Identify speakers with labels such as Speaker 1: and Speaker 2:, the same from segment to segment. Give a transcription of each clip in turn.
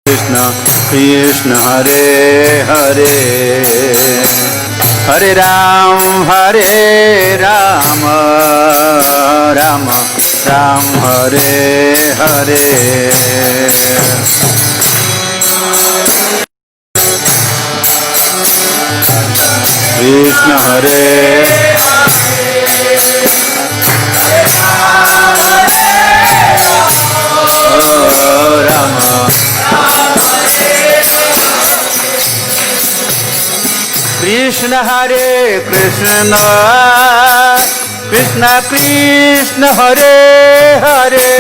Speaker 1: कृष्ण कृष्ण हरे हरे हरे राम राम राम हरे हरे। कृष्ण हरे राम कृष्ण हरे कृष्ण कृष्ण कृष्ण हरे हरे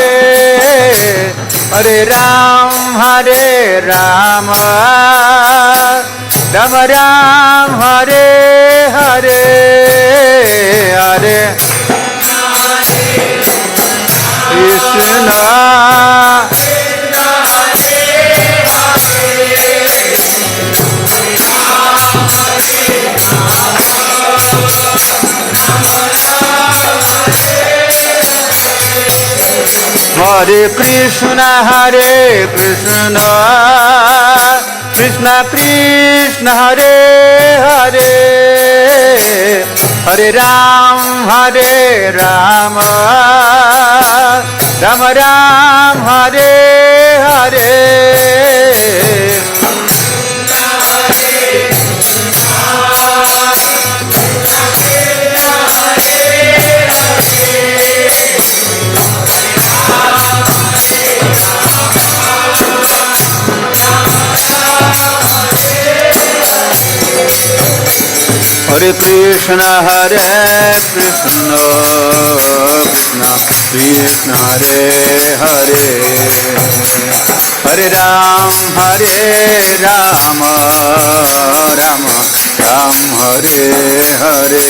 Speaker 1: हरे राम राम राम हरे हरे हरे कृष्ण हरे कृष्ण कृष्ण कृष्ण हरे हरे हरे राम राम राम हरे हरे। हरे कृष्ण कृष्ण कृष्ण हरे हरे हरे राम राम राम हरे हरे।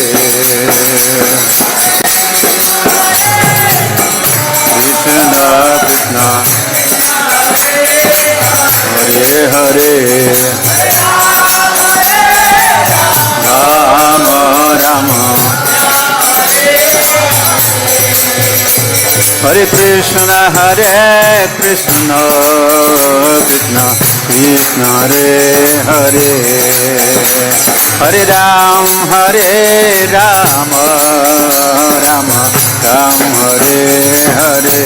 Speaker 1: कृष्ण कृष्ण हरे हरे राम राम हरे कृष्ण कृष्ण कृष्ण हरे हरे हरे राम राम राम हरे हरे।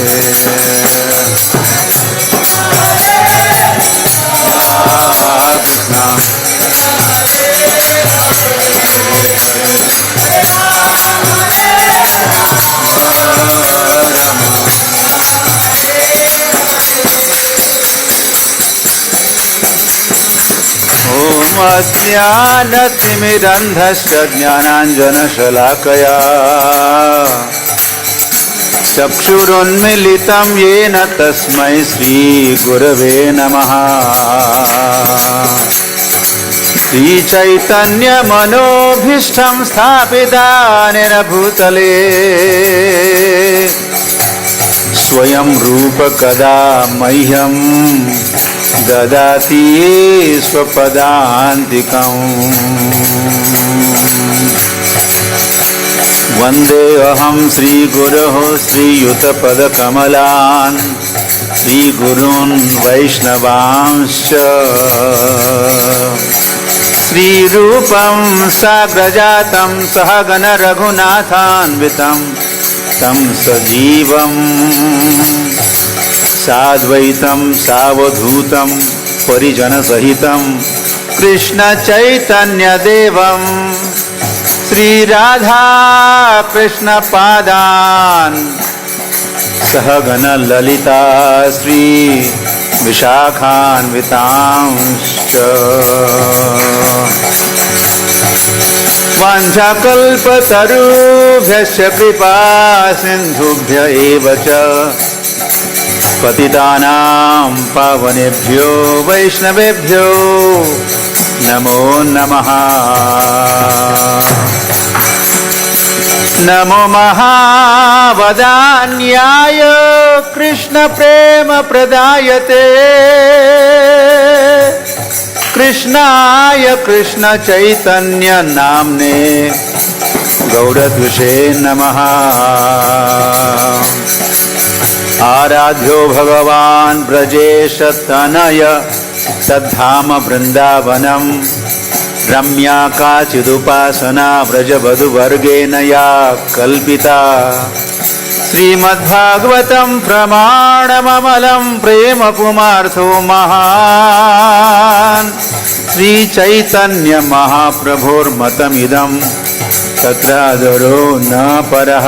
Speaker 1: ओम अज्ञानतिमिरन्धस्य ज्ञानाञ्जनशलाकया चक्षुरुन्मीलितं येन तस्मै श्रीगुरवे नमः। श्रीचैतन्यमनोभीष्टं स्थापितानेन भूतले स्वयं रूप कदा मह्यं ददाति स्वपदान्तिकम्। वन्दे अहं श्रीगुरोः श्रीयुतपदकमलान् श्रीगुरून् वैष्णवांश्च श्रीरूपं साग्रजातं सहगण रघुनाथान्वितं तं सजीवम् साद्वैतं सावधूतं परिजनसहितं कृष्ण चैतन्यदेवं श्रीराधा कृष्ण पादान् सहगण ललिता श्री विशाखान्वितांश्च। वाञ्छाकल्पतरुभ्यश्च कृपा सिन्धुभ्य एव च पतितानां पावनेभ्यो वैष्णवेभ्यो नमो नमः। नमो महावदान्याय कृष्ण प्रेम प्रदायते कृष्णाय कृष्ण चैतन्य नाम्ने गौरद्विषे नमः। आराध्यो भगवान् ब्रजेश तनय तद्धाम वृंदावनम रम्या काचिदुपासना व्रजवधुवर्गेण या कल्पिता श्रीमद्भागवतं प्रमाणममलं प्रेम पुमार्थो महान् श्रीचैतन्य महाप्रभोर्मतमिदं तत्रादरो न परः।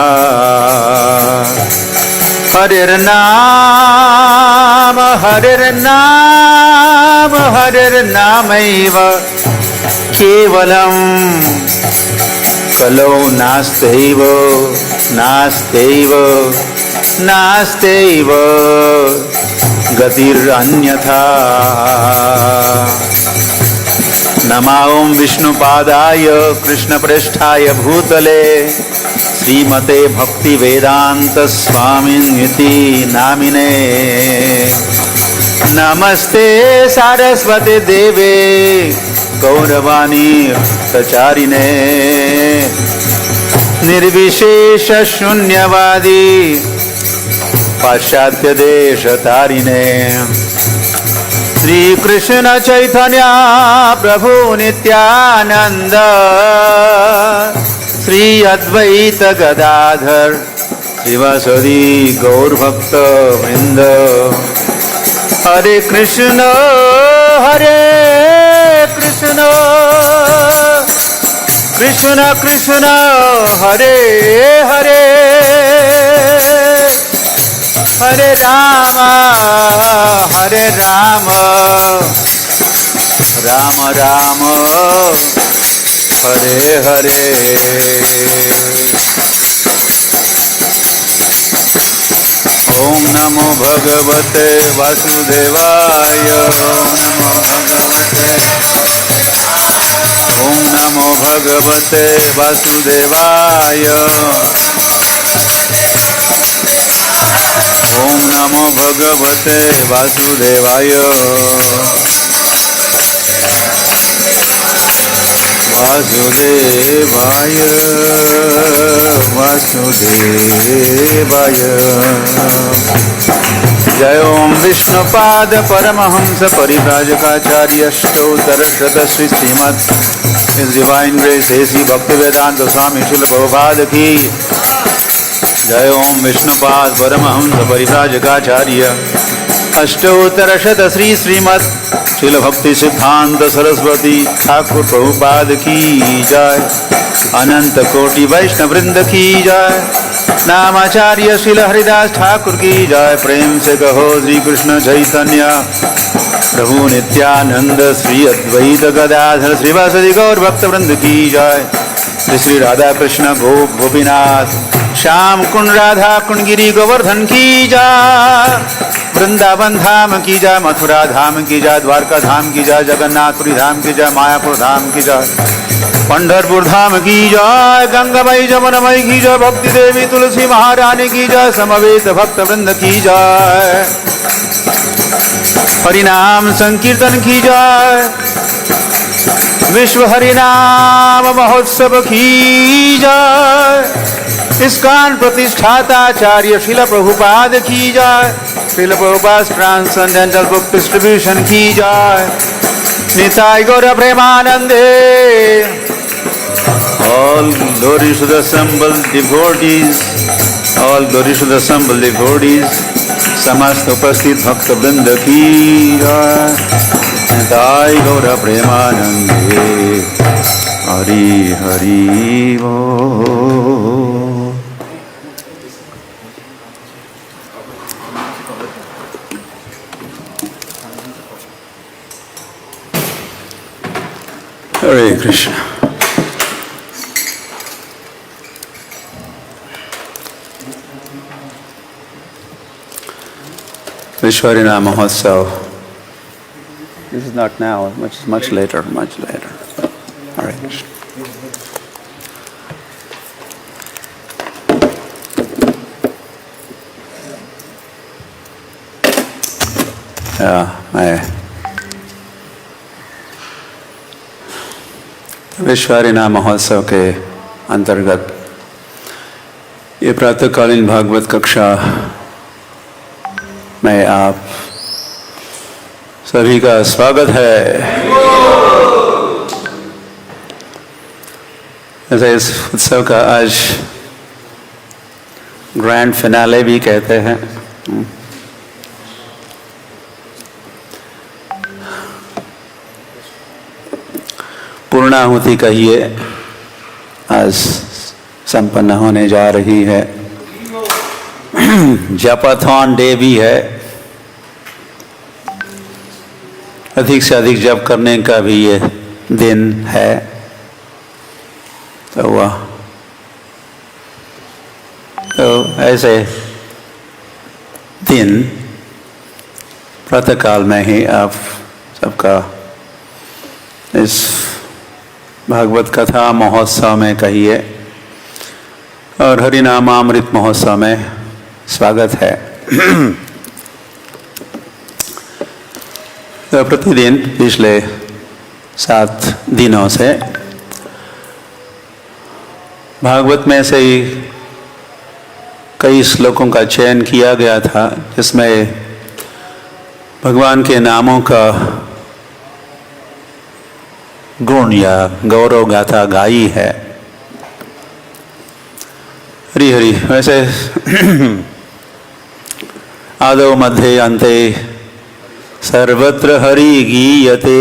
Speaker 1: हरिर्नाम हरिर्नाम हरिर्नामैव केवलम् कलौ नास्त्यैव नास्त्यैव नास्त्यैव गतिरन्यथा। नमो विष्णुपादाय कृष्णप्रेष्ठाय भूतले श्रीमते भक्तिवेदांत स्वामिनिति नामिने। नमस्ते सारस्वते देवे गौरवाणी प्रचारिणे निर्विशेष शून्यवादी पाश्चात्य देश तारिणे। श्री कृष्ण चैतन्य प्रभु नित्यानंद श्री अद्वैत गदाधर श्रीवासदि गौर भक्त वृंद। हरे कृष्ण कृष्ण कृष्ण हरे हरे हरे राम राम राम हरे हरे। ओम नमो भगवते वासुदेवाय ओम नमो भगवते वासुदेवाय ओम नमो भगवते वासुदेवाय वासुदेवाय वासुदेवाय। जय ओम विष्णुपाद परमहंस परिव्राजकाचार्य अष्टोत्तरशतश्री श्रीमद् डिवाइन ग्रेस श्री भक्तिवेदांत स्वामी शिल प्रभुपाद की। जय ओम विष्णुपाद परमहंस परिव्राजकाचार्य अष्टोत्तरशत श्रीमद् शिल भक्ति सिद्धांत सरस्वती ठाकुर प्रभुपाद की जय। अनंत कोटि वैष्णव वृंद की जय। नामाचार्य शिल हरिदास ठाकुर की जय। प्रेम से कहो श्री कृष्ण चैतन्य प्रभु नित्यानंद श्री अद्वैत गदाधर श्रीवासदि गौर भक्त वृंद की जय। श्री राधा कृष्ण गोप गोपीनाथ श्याम कुंड राधा कुंड गिरी गोवर्धन की जय। वृंदावन धाम की जय। मथुरा धाम की जय। द्वारका धाम की जय। जगन्नाथपुरी धाम की जय। मायापुर धाम की जय। पंढरपुर धाम की जय। गंगाबाई जमुनाबाई की जय। भक्ति देवी तुलसी महारानी की जय। समवेत भक्त वृंद की जय। हरिनाम संकीर्तन की जय। विश्व हरिनाम महोत्सव की जय। इस्कॉन प्रतिष्ठाता आचार्य श्रील प्रभुपाद की जय। Srila Prabhupada transcendental book distribution की जय। निताय गौर प्रेमानंदे। All glory to the assembled devotees, all glory to the assembled devotees, समस्त उपस्थित भक्त वृंद की जय। निताय गौर प्रेमानंदे। हरि हरि बोल। हरे कृष्ण। विश्व हरिनाम महोत्सव। This is not now, much later, much later. Hare Krishna. विश्व हरिनाम महोत्सव के अंतर्गत ये प्रातःकालीन भागवत कक्षा में आप सभी का स्वागत है। ऐसे इस उत्सव का आज ग्रैंड फिनाले भी कहते हैं। पूर्णाहुति कहिए आज संपन्न होने जा रही है। जपाथॉन डे भी है, अधिक से अधिक जप करने का भी ये दिन है। तो वह तो ऐसे दिन प्रातःकाल में ही आप सबका इस भागवत कथा महोत्सव में कहिए और हरिनामामृत महोत्सव में स्वागत है। तो प्रतिदिन पिछले 7 दिनों से भागवत में से ही कई श्लोकों का चयन किया गया था, जिसमें भगवान के नामों का गुण या गौरव गाथा गाई है। हरि हरि। वैसे आदौ मध्ये अन्ते सर्वत्र हरि गीयते।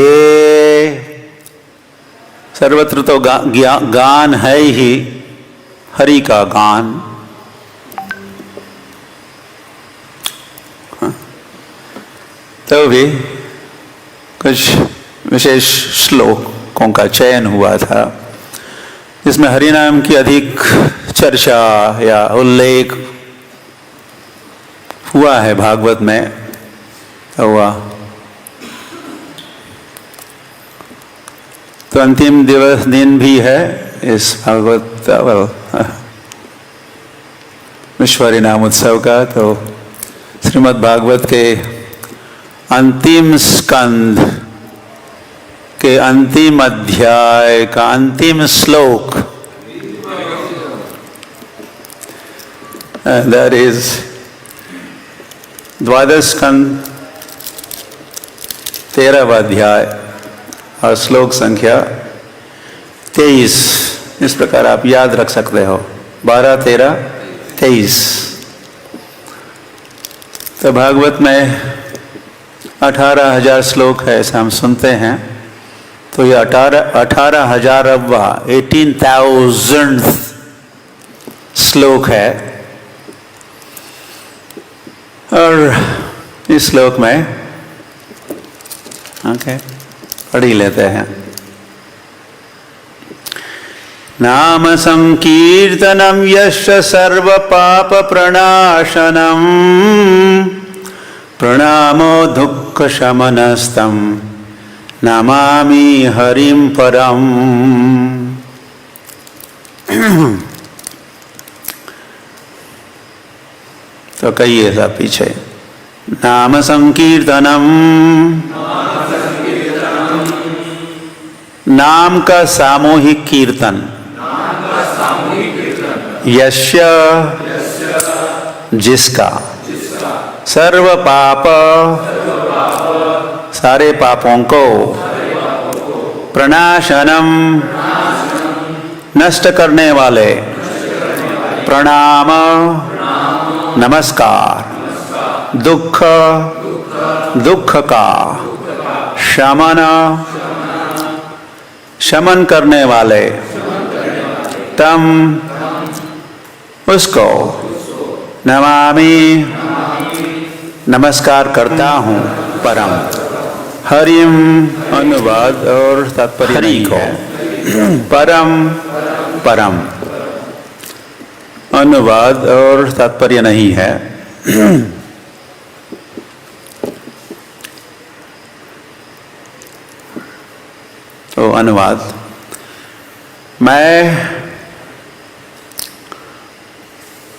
Speaker 1: सर्वत्र तो गान है ही, हरि का गान। तो भी कुछ विशेष श्लोकों का चयन हुआ था जिसमें हरि नाम की अधिक चर्चा या उल्लेख हुआ है भागवत में। हुआ तो अंतिम दिन भी है इस भागवत विश्व हरि नाम उत्सव का। तो श्रीमद् भागवत के अंतिम स्कंद के अंतिम अध्याय का अंतिम श्लोक, दैट इज द्वादश स्कंद 13वां अध्याय और श्लोक संख्या 23। इस प्रकार आप याद रख सकते हो, 12, 13, 23। तो भागवत में 18,000 श्लोक है, ऐसा हम सुनते हैं। तो ये 18,000वां 18,000th श्लोक है। और इस श्लोक में पढ़ ही लेते हैं। नाम संकीर्तनम यश सर्व पाप प्रणाशनम प्रणामो दुःख शमनस्तम नमामि हरिं परम। तो कहिए सब पीछे। नाम संकीर्तनम, नाम का सामूहिक कीर्तन। यस्य, जिसका। सर्व पाप, सारे पापों को। प्रणाशनम, नष्ट करने वाले। प्रणाम, नमस्कार। दुख, दुख का। शमन, शमन करने वाले। तम, उसको। नमामि, नमस्कार करता हूँ। परम, हरिम अनुवाद और तात्पर्य हरि को। परम, परम अनुवाद और तात्पर्य नहीं है। तो अनुवाद, मैं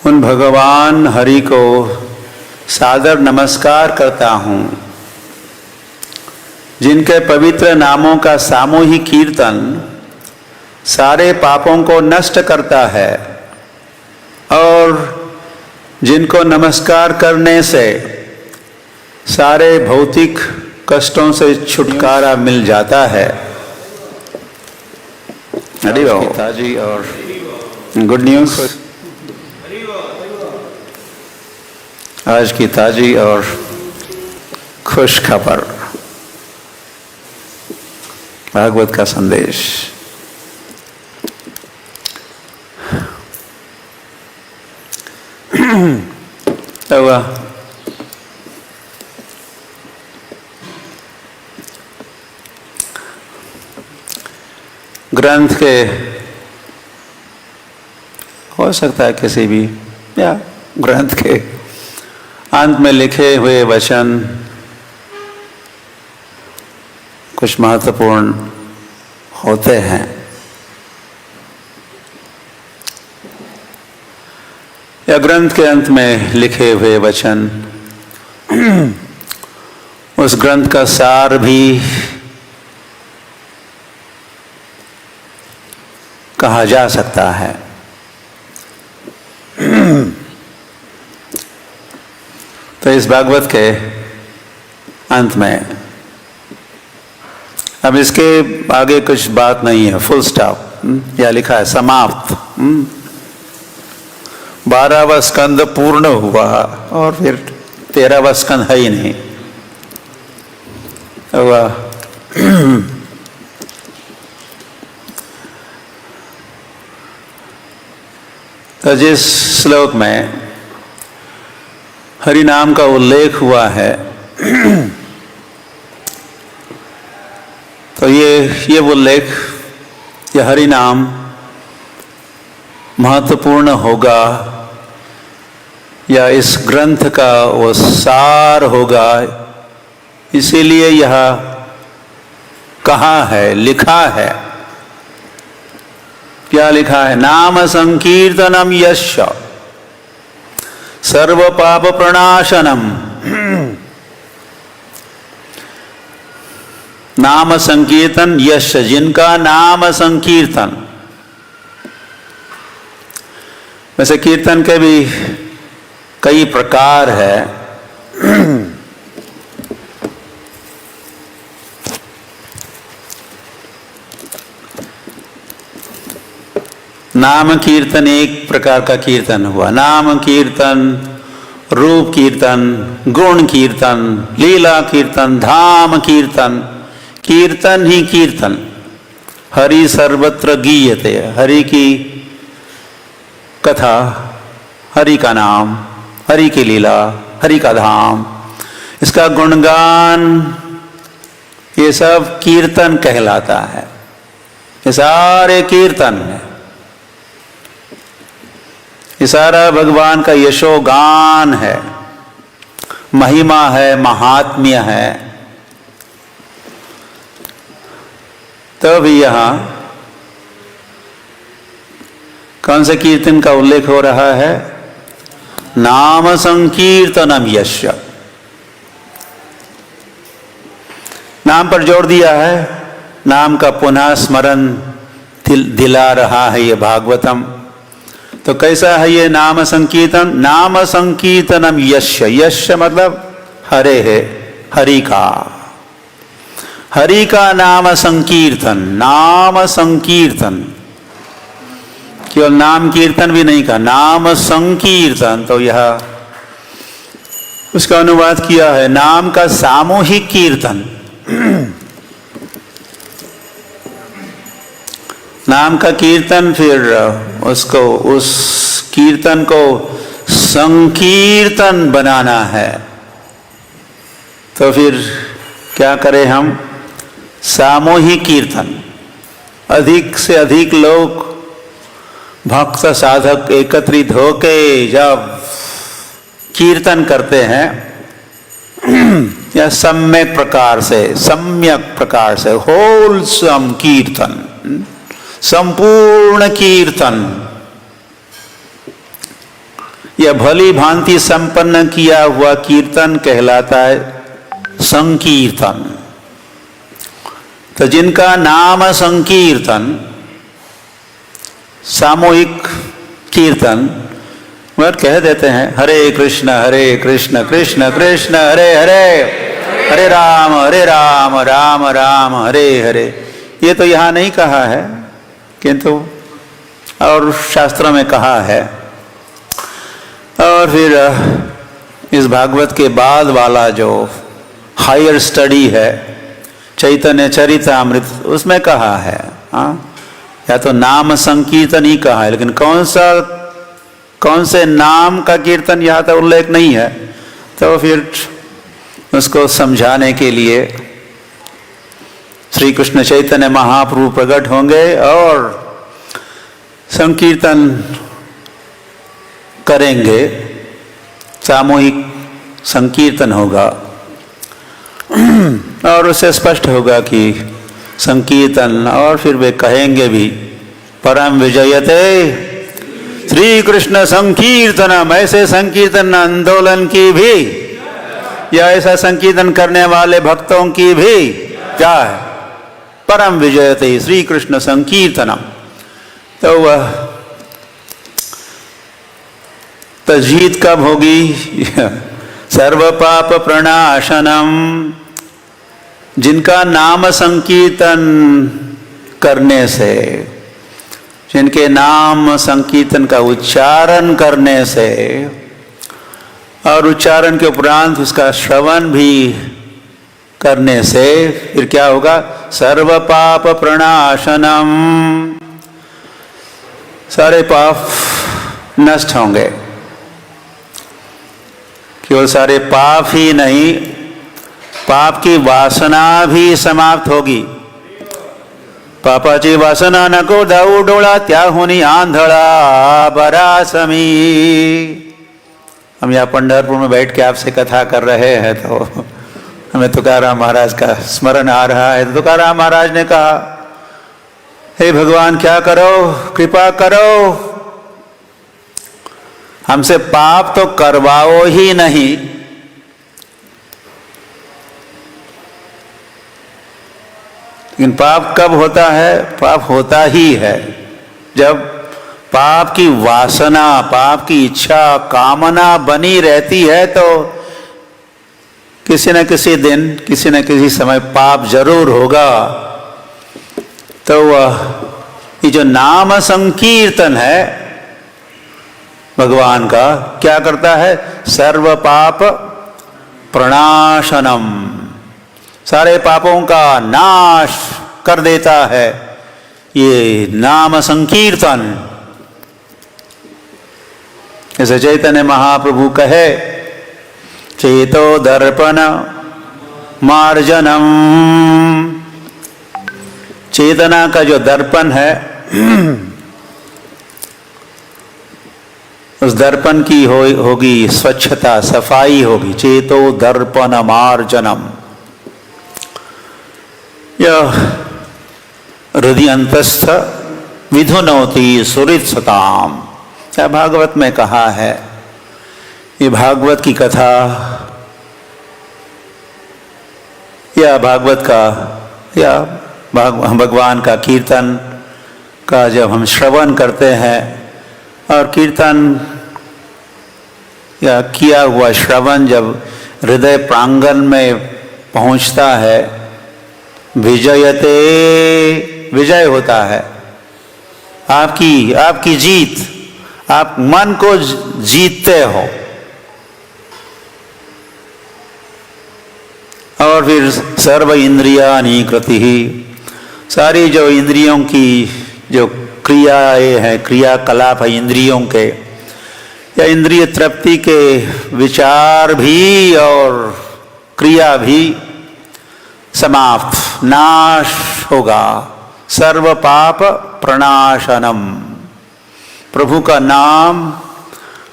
Speaker 1: उन भगवान हरि को सादर नमस्कार करता हूँ जिनके पवित्र नामों का सामूहिक कीर्तन सारे पापों को नष्ट करता है और जिनको नमस्कार करने से सारे भौतिक कष्टों से छुटकारा मिल जाता है। ताजी और गुड न्यूज, आज की ताजी और खुश खबर, भागवत का संदेश। हुआ ग्रंथ के, हो सकता है किसी भी या ग्रंथ के अंत में लिखे हुए वचन कुछ महत्वपूर्ण होते हैं। या ग्रंथ के अंत में लिखे हुए वचन उस ग्रंथ का सार भी कहा जा सकता है। तो इस भागवत के अंत में अब इसके आगे कुछ बात नहीं है, फुल स्टॉप, या लिखा है समाप्त। 12वां स्कंद पूर्ण हुआ और फिर 13वां स्कंद है ही नहीं हुआ। तो जिस श्लोक में हरि नाम का उल्लेख हुआ है, तो ये उल्लेख, ये हरि नाम महत्वपूर्ण होगा या इस ग्रंथ का वो सार होगा, इसीलिए यह कहा है, लिखा है। क्या लिखा है? नाम संकीर्तनम यस्य सर्व पाप प्रणाशनम। नाम संकीर्तन यस्य, जिनका नाम संकीर्तन। वैसे कीर्तन के भी कई प्रकार है। नाम कीर्तन एक प्रकार का कीर्तन हुआ। नाम कीर्तन, रूप कीर्तन, गुण कीर्तन, लीला कीर्तन, धाम कीर्तन, कीर्तन ही कीर्तन। हरि सर्वत्र गीयते, हरि की कथा, हरि का नाम, हरि की लीला, हरि का धाम, इसका गुणगान, ये सब कीर्तन कहलाता है। ये सारे कीर्तन है, ये सारा भगवान का यशोगान है, महिमा है, महात्म्य है। तो भी यहां कौन से कीर्तन का उल्लेख हो रहा है? नाम संकीर्तनम यस्य। नाम पर जोर दिया है, नाम का पुनः स्मरण दिला रहा है ये भागवतम। तो कैसा है ये नाम संकीर्तन? नाम संकीर्तनम यस्य, यस्य मतलब हरे है, हरि का, हरि का नाम संकीर्तन। नाम संकीर्तन, केवल नाम कीर्तन भी नहीं कहा, नाम संकीर्तन। तो यह उसका अनुवाद किया है नाम का सामूहिक कीर्तन। नाम का कीर्तन, फिर उसको, उस कीर्तन को संकीर्तन बनाना है। तो फिर क्या करें हम? सामूहिक कीर्तन। अधिक से अधिक लोग, भक्त साधक एकत्रित होके जब कीर्तन करते हैं, या सम्यक प्रकार से, होलसम कीर्तन, संपूर्ण कीर्तन, यह भली भांति संपन्न किया हुआ कीर्तन कहलाता है संकीर्तन। तो जिनका नाम संकीर्तन, सामूहिक कीर्तन, वह कह देते हैं हरे कृष्ण कृष्ण कृष्ण हरे हरे, हरे राम राम राम हरे हरे। ये तो यहाँ नहीं कहा है, किंतु और शास्त्रों में कहा है। और फिर इस भागवत के बाद वाला जो हायर स्टडी है चैतन्य चरितामृत, उसमें कहा है, हाँ, या तो नाम संकीर्तन ही कहा है, लेकिन कौन से नाम का कीर्तन यहाँ तक उल्लेख नहीं है। तो फिर उसको समझाने के लिए श्री कृष्ण चैतन्य महाप्रभु प्रकट होंगे और संकीर्तन करेंगे, सामूहिक संकीर्तन होगा और उससे स्पष्ट होगा कि संकीर्तन, और फिर वे कहेंगे भी परम विजयते श्री कृष्ण संकीर्तनम, ऐसे संकीर्तन आंदोलन की भी या ऐसा संकीर्तन करने वाले भक्तों की भी क्या है, परम विजयते श्री कृष्ण संकीर्तनम। तो वह तो जीत कब होगी? सर्व पाप प्रणाशनम, जिनका नाम संकीर्तन करने से, जिनके नाम संकीर्तन का उच्चारण करने से और उच्चारण के उपरांत उसका श्रवण भी करने से फिर क्या होगा? सर्व पाप प्रणाशनम, सारे पाप नष्ट होंगे। केवल सारे पाप ही नहीं, पाप की वासना भी समाप्त होगी। पापाची वासना नको दाऊ डोळा, त्याहुनी आंधळा बरासमी। हम यहाँ पंढरपुर में बैठ के आपसे कथा कर रहे हैं तो हमें तुकाराम महाराज का स्मरण आ रहा है। तुकाराम महाराज ने कहा, हे भगवान क्या करो, कृपा करो, हमसे पाप तो करवाओ ही नहीं, लेकिन पाप कब होता है? पाप होता ही है जब पाप की वासना, पाप की इच्छा, कामना बनी रहती है, तो किसी न किसी दिन, किसी न किसी समय पाप जरूर होगा। तो वह ये जो नाम संकीर्तन है भगवान का, क्या करता है? सर्व पाप प्रणाशनम, सारे पापों का नाश कर देता है ये नाम संकीर्तन। जैसे चैतन्य महाप्रभु कहे, चेतो दर्पण मार्जनम, चेतना का जो दर्पण है उस दर्पण की होगी स्वच्छता, सफाई होगी। चेतो दर्पण मार्जनम, यह हृदय अंतस्थ विधुनोति सुहृत्सताम, क्या भागवत में कहा है। ये भागवत की कथा या भागवत का या भगवान का कीर्तन का जब हम श्रवण करते हैं और कीर्तन या किया हुआ श्रवण जब हृदय प्रांगण में पहुंचता है, विजयते, विजय होता है, आपकी जीत, आप मन को जीतते हो। और फिर सर्व इंद्रियानि कृति, सारी जो इंद्रियों की जो क्रियाएं हैं, क्रियाकलाप है इंद्रियों के, या इंद्रिय तृप्ति के विचार भी और क्रिया भी समाप्त, नाश होगा। सर्व पाप प्रणाशनम, प्रभु का नाम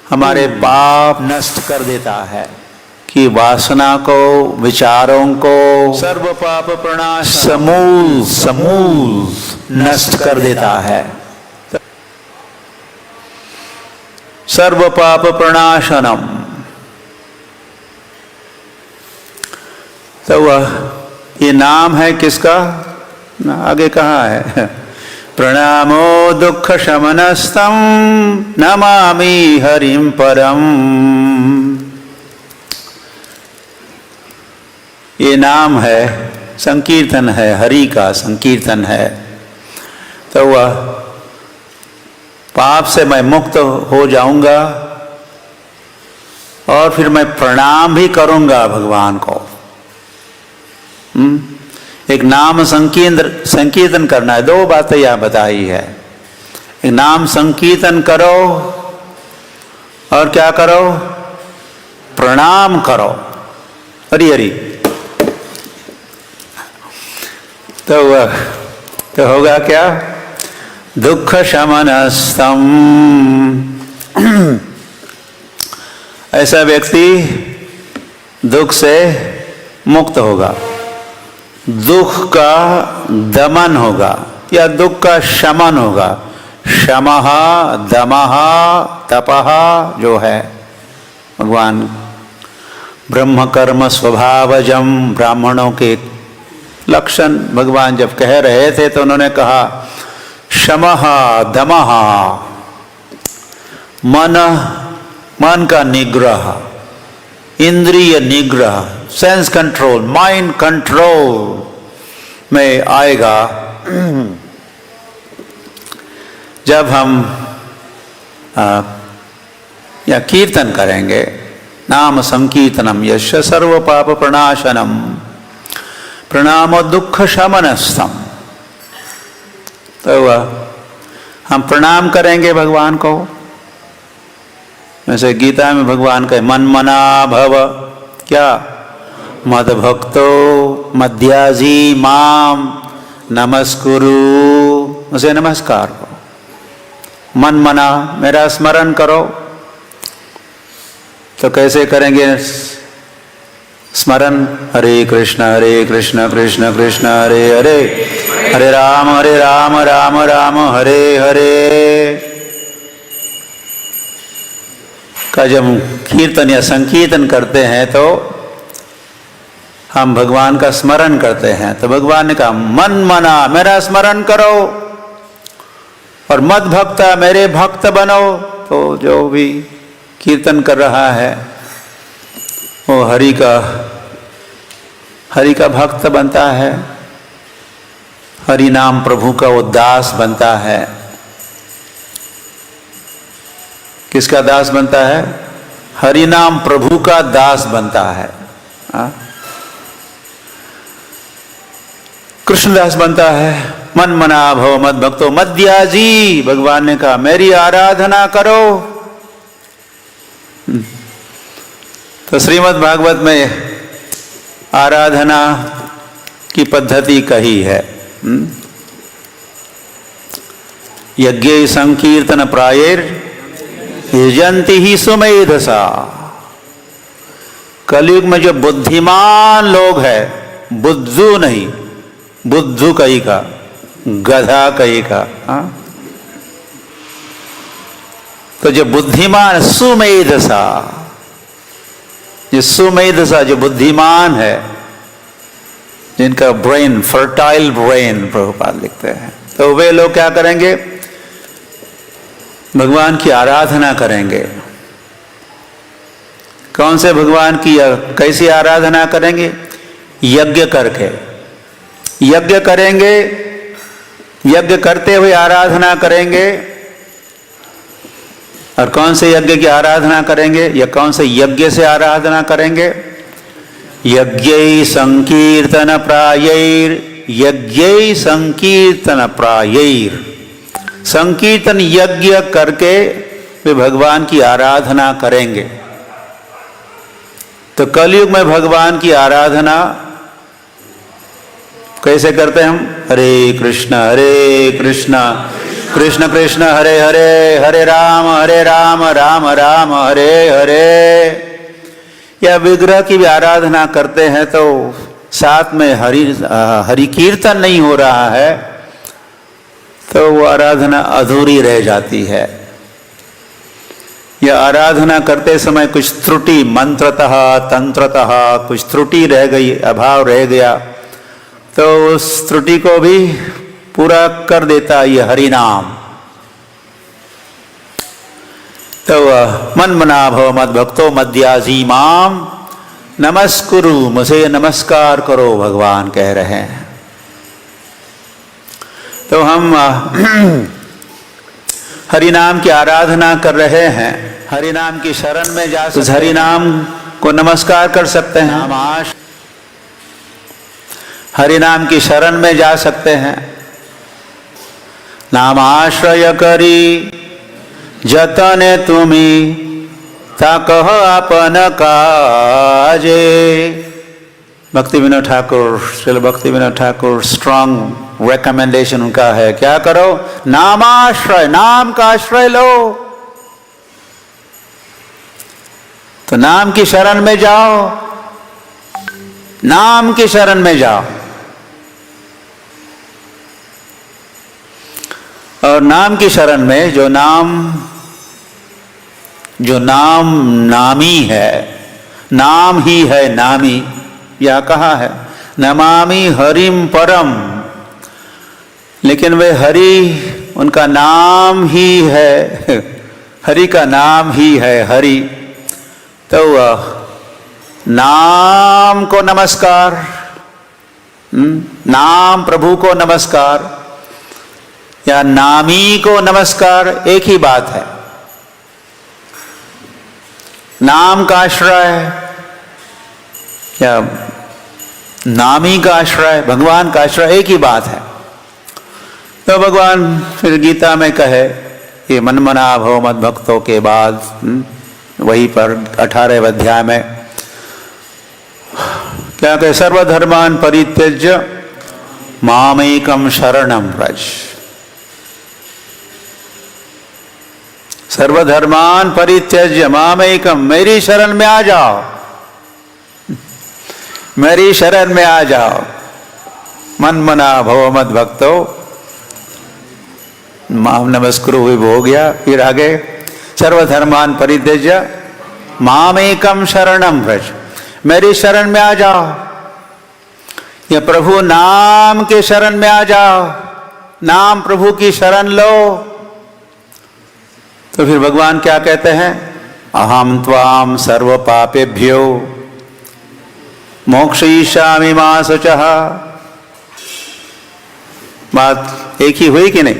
Speaker 1: हमारे पाप नष्ट कर देता है, कि वासना को, विचारों को, सर्व पाप प्रणाश समूल नष्ट कर देता है। सर्व पाप प्रणाशनम, तो वह ये नाम है किसका? आगे कहा है, प्रणामो दुख शमनस्तम नमामि हरिम परम। ये नाम है, संकीर्तन है, हरि का संकीर्तन है, तो वह पाप से मैं मुक्त हो जाऊंगा और फिर मैं प्रणाम भी करूंगा भगवान को। एक नाम संकीर्तन करना है, दो बातें यह बताई है। एक नाम संकीर्तन करो और क्या करो, प्रणाम करो, हरि हरि। तो होगा क्या, दुख शमनस्तम, ऐसा व्यक्ति दुख से मुक्त होगा, दुख का दमन होगा या दुख का शमन होगा। शमः दमः तपः जो है भगवान ब्रह्म कर्म स्वभावजम, ब्राह्मणों के लक्षण भगवान जब कह रहे थे तो उन्होंने कहा शमः दमः, मन का निग्रह, इंद्रिय निग्रह, सेंस कंट्रोल, माइंड कंट्रोल में आएगा जब हम या कीर्तन करेंगे। नाम संकीर्तनम यश सर्व पाप प्रणाशनम प्रणामो दुख शमनस्तम। तो हम प्रणाम करेंगे भगवान को, जैसे गीता में भगवान कहे मन मना भव, क्या, मद भक्तो मध्याजी माम नमस्कुरु, उसे नमस्कार करो। मन मना, मेरा स्मरण करो। तो कैसे करेंगे स्मरण, हरे कृष्ण कृष्ण कृष्ण हरे हरे, हरे राम राम राम हरे हरे। का जब कीर्तन या संकीर्तन करते हैं तो हम भगवान का स्मरण करते हैं। तो भगवान ने कहा मन मना, मेरा स्मरण करो, और मद भक्ता, मेरे भक्त बनो। तो जो भी कीर्तन कर रहा है वो हरि का भक्त बनता है, हरि नाम प्रभु का वो दास बनता है। किसका दास बनता है, हरि नाम प्रभु का दास बनता है, कृष्णदास बनता है। मन मना भव मद भक्तो मद्याजी, भगवान ने कहा मेरी आराधना करो। तो श्रीमद् भागवत में आराधना की पद्धति कही है। यज्ञ संकीर्तन प्रायेर यजंति ही सुमेधसा। कलयुग में जो बुद्धिमान लोग हैं, बुद्धू नहीं, बुद्धू कहीं का, गधा कहीं का, तो जो बुद्धिमान सुमेधसा, सुमेधसा जो बुद्धिमान है, जिनका ब्रेन फर्टाइल ब्रेन प्रभुपाद लिखते हैं, तो वे लोग क्या करेंगे, भगवान की आराधना करेंगे। कौन से भगवान की, कैसी आराधना करेंगे, यज्ञ करके, यज्ञ करेंगे, यज्ञ करते हुए आराधना करेंगे। और कौन से यज्ञ की आराधना करेंगे, या कौन से यज्ञ से आराधना करेंगे, यज्ञ संकीर्तन प्रायैर, यज्ञ संकीर्तन प्रायैर, संकीर्तन यज्ञ करके वे भगवान की आराधना करेंगे। तो कलयुग में भगवान की आराधना कैसे करते हैं हम, हरे कृष्ण कृष्ण कृष्ण हरे हरे, हरे राम राम राम हरे हरे। या विग्रह की भी आराधना करते हैं तो साथ में हरि कीर्तन नहीं हो रहा है तो वो आराधना अधूरी रह जाती है। या आराधना करते समय कुछ त्रुटि, मंत्रतः तंत्रतः कुछ त्रुटि रह गई, अभाव रह गया, तो उस त्रुटि को भी पूरा कर देता ये हरि नाम। तो मन मना भव मद भक्तो मद्याजी माम नमस्कुरु, मुझे नमस्कार करो, भगवान कह रहे हैं। तो हम हरि नाम की आराधना कर रहे हैं, हरि नाम की शरण में जा सकते, हरि नाम को नमस्कार कर सकते हैं, हरि नाम की शरण में जा सकते हैं। नाम आश्रय करी जतने तुम्ही ताकह आपन काजे। भक्ति विनोद ठाकुर, श्रील भक्ति विनोद ठाकुर, स्ट्रांग रिकमेंडेशन उनका है, क्या करो? नामाश्रय, नाम का आश्रय लो। तो नाम की शरण में जाओ, नाम की शरण में जाओ। और नाम की शरण में जो नाम नामी है, नाम ही है नामी, या कहा है नमामि हरिम परम, लेकिन वे हरि उनका नाम ही है, हरि का नाम ही है हरि। तो नाम को नमस्कार, नाम प्रभु को नमस्कार या नामी को नमस्कार, एक ही बात है। नाम का आश्रय या नामी का आश्रय, भगवान का आश्रय, एक ही बात है। तो भगवान फिर गीता में कहे कि मन मना भव मद भक्तों के बाद वहीं पर 18वें अध्याय में क्या कहे? सर्वधर्मान परित्यज्य मामेकम शरणम व्रज। सर्वधर्मान परित्यज्य मामेकम, मेरी शरण में आ जाओ, मेरी शरण में आ जाओ। मन मना भव मद भक्तो, माम नमस्कुरु हो गया। फिर आगे सर्वधर्मान परित्यज्य मामेकम शरणम व्रज, मेरी शरण में आ जाओ, या प्रभु नाम के शरण में आ जाओ, नाम प्रभु की शरण लो। तो फिर भगवान क्या कहते हैं? अहम त्वाम सर्व पापेभ्यो मोक्षयिष्यामि मा शुचः। बात एक ही हुई कि नहीं?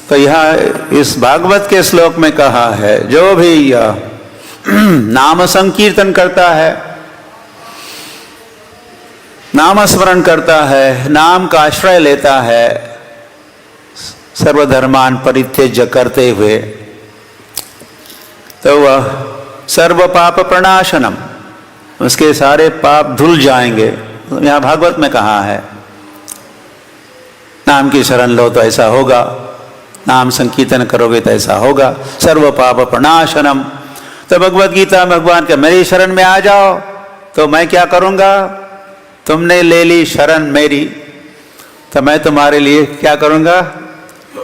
Speaker 1: तो यह इस भागवत के श्लोक में कहा है, जो भी नाम संकीर्तन करता है, नाम स्मरण करता है, नाम का आश्रय लेता है, सर्वधर्मान परित्यज्य करते हुए, तो वह सर्व पाप प्रणाशनम, उसके सारे पाप धुल जाएंगे। यहाँ भागवत में कहा है नाम की शरण लो तो ऐसा होगा, नाम संकीर्तन करोगे तो ऐसा होगा, सर्व पाप प्रणाशनम। तो भगवत गीता में भगवान के मेरी शरण में आ जाओ, तो मैं क्या करूँगा? तुमने ले ली शरण मेरी, तो मैं तुम्हारे लिए क्या करूँगा?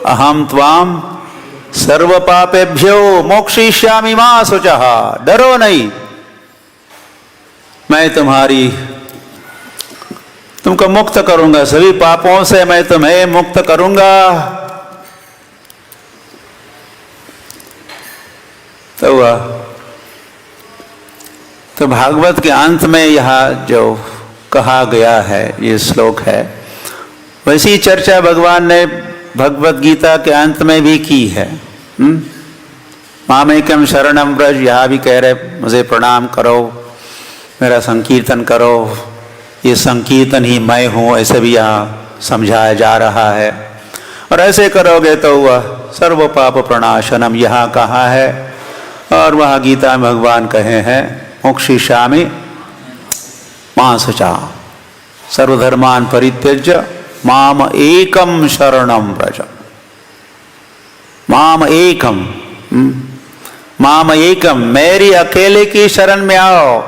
Speaker 1: अहम त्वाम सर्व पापेभ्यो मोक्षयिष्यामि मा शुचः। डरो नहीं, मैं तुमको मुक्त करूंगा, सभी पापों से मैं तुम्हें मुक्त करूंगा। तो भागवत के अंत में यह जो कहा गया है, ये श्लोक है, वैसी चर्चा भगवान ने भगवत गीता के अंत में भी की है। मामेकम शरणम व्रज, यहाँ भी कह रहे मुझे प्रणाम करो, मेरा संकीर्तन करो, ये संकीर्तन ही मैं हूँ, ऐसे भी यहाँ समझाया जा रहा है। और ऐसे करोगे तो वह सर्व पाप प्रणाशनम यहाँ कहा है, और वह गीता में भगवान कहे हैं मोक्षयिष्यामि मा शुचः, सर्वधर्मान परित्यज्य माम एकम शरणम व्रज। माम एकम, माम एकम, मेरी अकेले की शरण में आओ।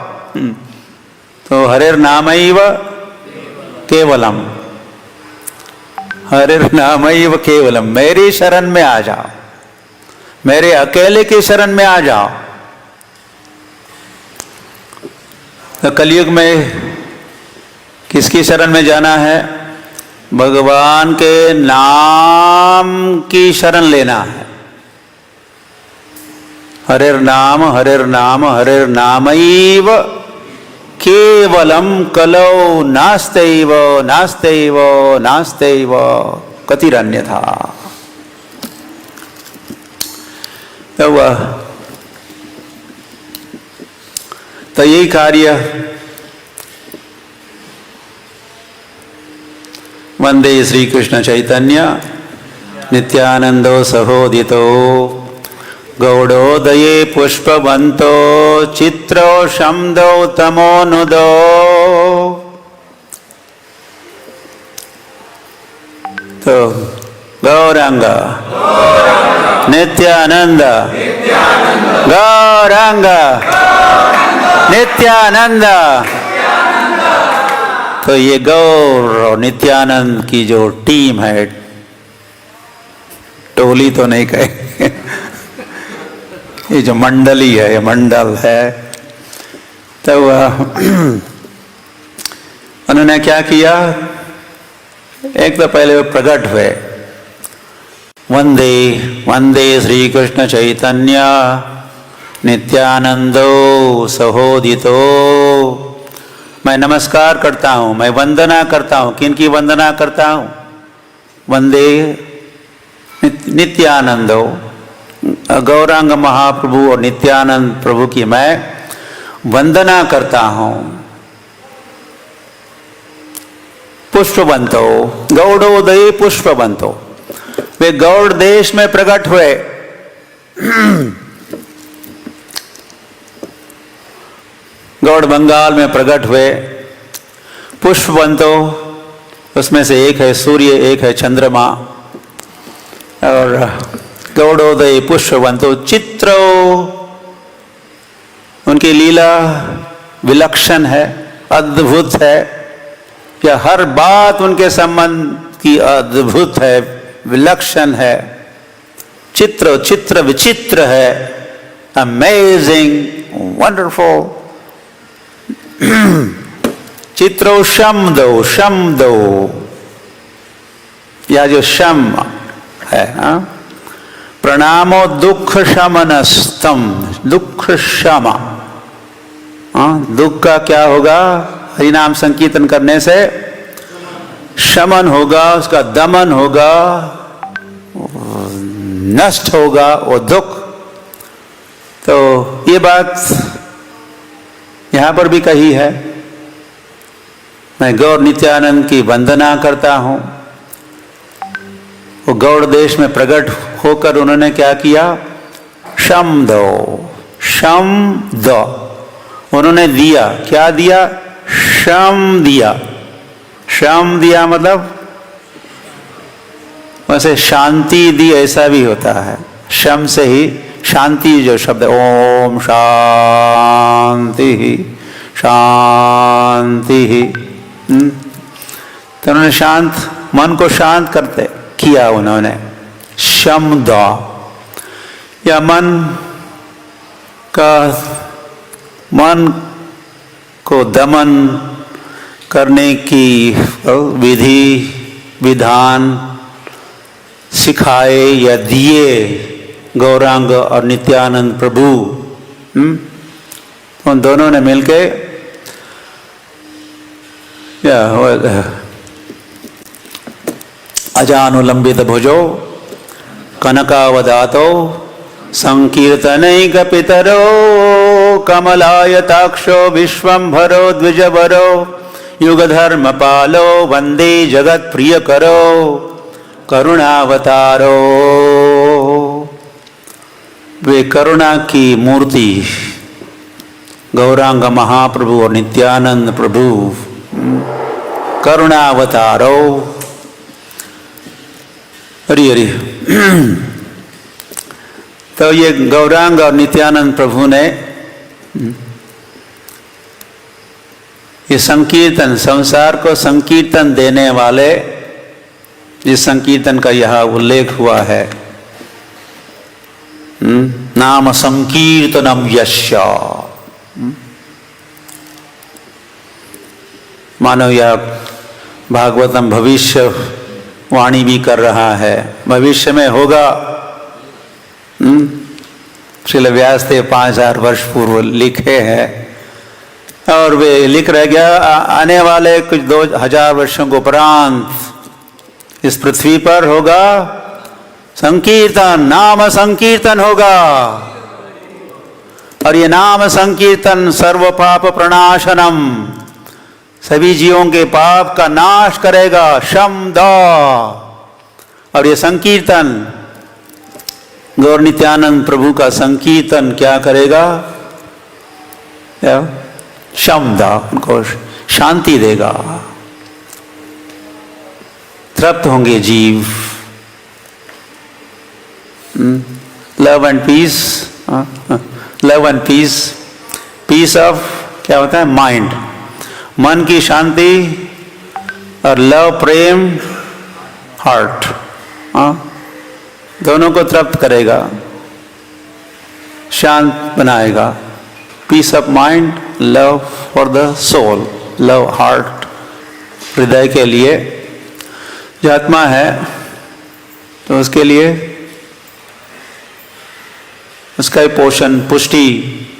Speaker 1: तो हरिर नामैव केवलम, हरिर नामैव केवलम, मेरी शरण में आ जाओ, मेरे अकेले की शरण में आ जाओ। तो कलयुग में किसकी शरण में जाना है? भगवान के नाम की शरण लेना है। हरिर्नाम हरिर्नाम हरिर्नामैव केवलम कलौ नास्त्यैव नास्त्यैव नास्त्यैव कतिरन्यथा। तो यही कार्य वंदे श्री कृष्ण चैतन्य नित्यानंदो सहोदितो गौड़ोदये पुष्पवंतो चित्रो शम्दो तमोनुदो। तो गौरांग नित्यानंद गौरांग नित्यानंद। तो ये गौर और नित्यानंद की जो टीम है, टोली तो नहीं कहे, ये जो मंडली है, ये मंडल है, तो उन्होंने क्या किया? एक तो पहले वो प्रकट हुए, वंदे वंदे श्री कृष्ण चैतन्य नित्यानंदो सहोदितो। मैं नमस्कार करता हूँ, मैं वंदना करता हूँ। किन की वंदना करता हूँ? वंदे नित्यानंदो, गौरांग महाप्रभु और नित्यानंद प्रभु की मैं वंदना करता हूँ। पुष्पवंतो गौड़ोदय पुष्पवंतो, वे गौड़ देश में प्रकट हुए। गौड़ बंगाल में प्रकट हुए। पुष्पवंतो, उसमें से एक है सूर्य, एक है चंद्रमा। और गौड़ोदय पुष्पवंतो चित्रो, उनकी लीला विलक्षण है, अद्भुत है। या हर बात उनके संबंध की अद्भुत है, विलक्षण है। चित्र चित्र विचित्र है, अमेजिंग, वंडरफुल। चित्रो शम्दो शम्दो, या जो शम है, प्रणामो दुख शमनस्तम, दुख शम। दुख का क्या होगा? हरिनाम संकीर्तन करने से शमन होगा, उसका दमन होगा, नष्ट होगा वो दुख। तो ये बात यहां पर भी कही है। मैं गौर नित्यानंद की वंदना करता हूं। वो गौड़ देश में प्रकट होकर उन्होंने क्या किया? शम्दो, शम्द, उन्होंने दिया। क्या दिया? शम दिया। शम दिया मतलब वैसे शांति दी, ऐसा भी होता है। शम से ही शांति जो शब्द है, ओम शांति शांति। तो उन्होंने शांत, मन को शांत करते किया उन्होंने। शम्द, या मन को दमन करने की विधि विधान सिखाए या दिए गौरांग और नित्यानंद प्रभु। उन दोनों ने मिलके अजानुलंबित भुजो कनकावदातो संकीर्तनैक पितरो कमलायताक्षो विश्वंभरो द्विजवरो युगधर्म पालो वंदे जगत प्रिय करो करुणावतारो। वे करुणा की मूर्ति गौरांग महाप्रभु और नित्यानंद प्रभु, करुणावतारो। हरि हरि। तो ये गौरांग और नित्यानंद प्रभु ने ये संकीर्तन, संसार को संकीर्तन देने वाले, जिस संकीर्तन का यह उल्लेख हुआ है, नाम संकीर्तनम यस्य, मानो यह भागवतम भविष्य वाणी भी कर रहा है। भविष्य में होगा, श्रील व्यासदेव 5000 वर्ष पूर्व लिखे हैं और वे लिख रह गया आने वाले कुछ 2000 वर्षों को उपरांत इस पृथ्वी पर होगा संकीर्तन, नाम संकीर्तन होगा और ये नाम संकीर्तन सर्व पाप प्रणाशनम, सभी जीवों के पाप का नाश करेगा, शम द। और ये संकीर्तन गौर नित्यानंद प्रभु का संकीर्तन क्या करेगा? शम द, उनको शांति देगा, तृप्त होंगे जीव। Love and peace, love and peace, peace of क्या होता है? माइंड, मन की शांति, और लव प्रेम हार्ट, दोनों को तृप्त करेगा, शांत बनाएगा। Peace of mind, love for the soul, love heart, हृदय के लिए। जो आत्मा है तो उसके लिए उसका पोषण पुष्टि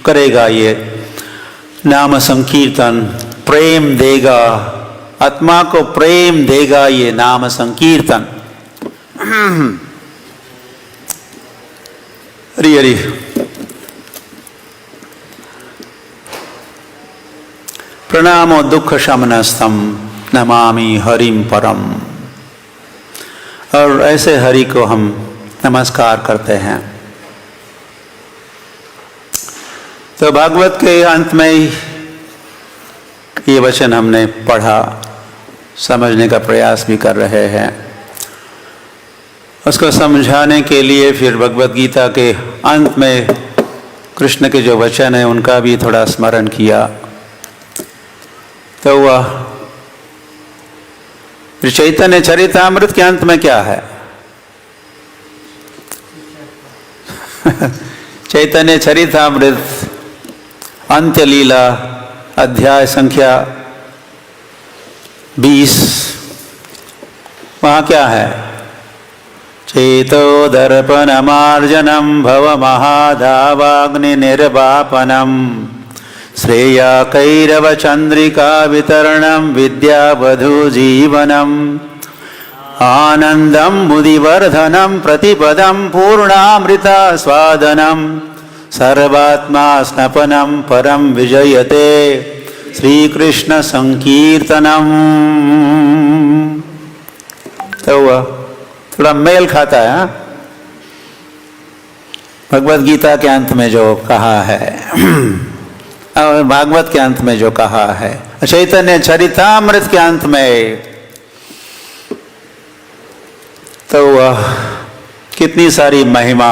Speaker 1: करेगा ये नाम संकीर्तन, प्रेम देगा, आत्मा को प्रेम देगा ये नाम संकीर्तन। हरि हरि। प्रणामो दुख शमनस्तम नमामि हरिम परम। और ऐसे हरि को हम नमस्कार करते हैं। तो भागवत के अंत में ही ये वचन हमने पढ़ा, समझने का प्रयास भी कर रहे हैं। उसको समझाने के लिए फिर भगवत गीता के अंत में कृष्ण के जो वचन है उनका भी थोड़ा स्मरण किया। तो वह चैतन्य चरितामृत के अंत में क्या है? चैतन्य चरितामृत अंत्य लीला अध्याय संख्या 20, वहाँ क्या है? चेतो दर्पणमार्जनम भव महाधावाग्नि निर्वापनम श्रेया कैरव चंद्रिका वितरणम विद्यावधु जीवनम आनंदम मुदिवर्धनम प्रतिपदम पूर्णामृता स्वादनम सर्वात्मा स्नपनम परम विजयते श्री कृष्ण संकीर्तनम। तो वह थोड़ा मेल खाता है भगवत गीता के अंत में जो कहा है और भागवत के अंत में जो कहा है, चैतन्य चरितामृत के अंत में। तो वह कितनी सारी महिमा